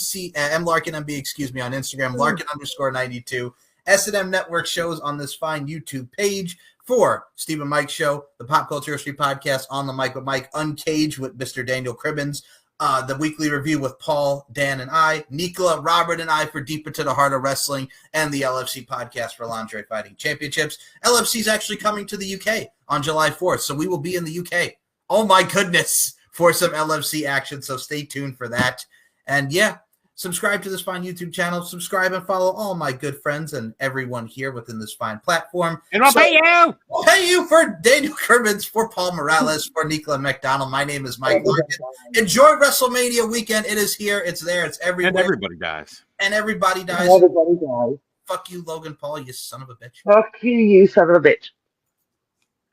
S3: Larkin MB, excuse me, on Instagram, Larkin_92, S&M Network shows on this fine YouTube page for Stephen Mike Show, the Pop Culture History Podcast, On the Mic with Mike, Uncaged with Mr. Daniel Cribbins, the weekly review with Paul, Dan, and I, Nicola, Robert, and I for Deep Into the Heart of Wrestling, and the LFC podcast for Lingerie Fighting Championships. LFC is actually coming to the UK on July 4th, so we will be in the UK. Oh my goodness, for some LFC action, so stay tuned for that. And yeah, subscribe to this fine YouTube channel, subscribe and follow all my good friends and everyone here within this fine platform.
S5: And I'll pay you!
S3: We'll pay you for Daniel Cribbins, for Paul Morales, for Nicola McDonald. My name is Mike Larkin. Enjoy WrestleMania weekend. It is here, it's there, it's everywhere.
S5: And everybody dies.
S3: And everybody dies.
S6: Everybody dies.
S3: Fuck you, Logan Paul, you son of a bitch.
S6: Fuck you, you son of a bitch.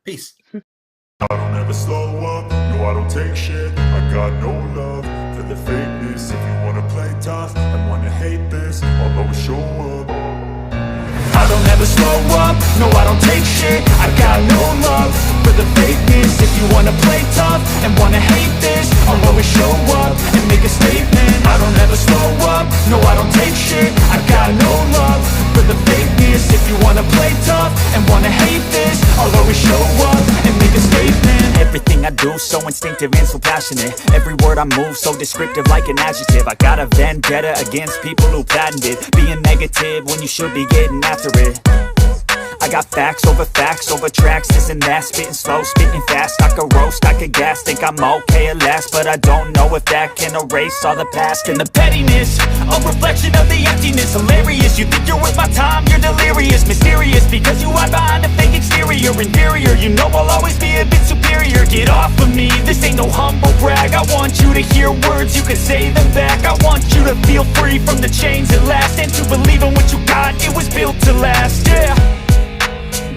S3: Peace.
S1: I don't ever slow up, no I don't take shit. I got no love for the fakeness. If you wanna play tough and wanna hate this, I'll always show up. I don't ever slow up, no I don't take shit. I got no love for the fakeness. If you wanna play tough and wanna hate this, I'll always show up and make a statement. I don't ever slow up, no I don't take shit. I got no love for the fakeness. If you wanna play tough and wanna hate this, I'll always show up and make a statement.
S7: Everything I do so instinctive and so passionate. Every word I move so descriptive like an adjective. I got a vendetta against people who patented being negative when you should be getting after it. I got facts over tracks, this and that. Spitting slow, spitting fast. I could roast, I could gas. Think I'm okay at last, but I don't know if that can erase all the past. And the pettiness, a reflection of the emptiness. Hilarious, you think you're worth my time, you're delirious. Mysterious, because you hide behind a fake exterior. Inferior, you know I'll always be a bit superior. Get off of me, this ain't no humble brag. I want you to hear words, you can say them back. I want you to feel free from the chains at last, and to believe in what you got, it was built to last, yeah.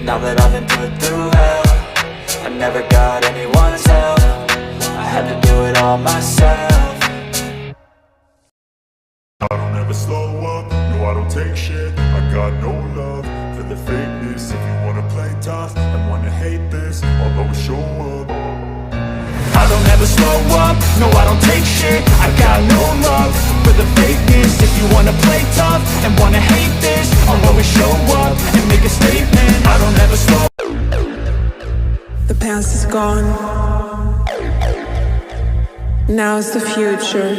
S8: Now that I've been put through hell, I never got anyone's help. I had to do it all myself.
S1: I don't ever slow up, no I don't take shit. I got no love for the fakeness. If you wanna play tough and wanna hate this, I'll always show up. I don't ever slow up, no I don't take shit. I got no love for the fakeness. If you wanna play tough and wanna hate this, I'll always show up and make a statement. I don't ever slow.
S2: The past is gone. Now is the future.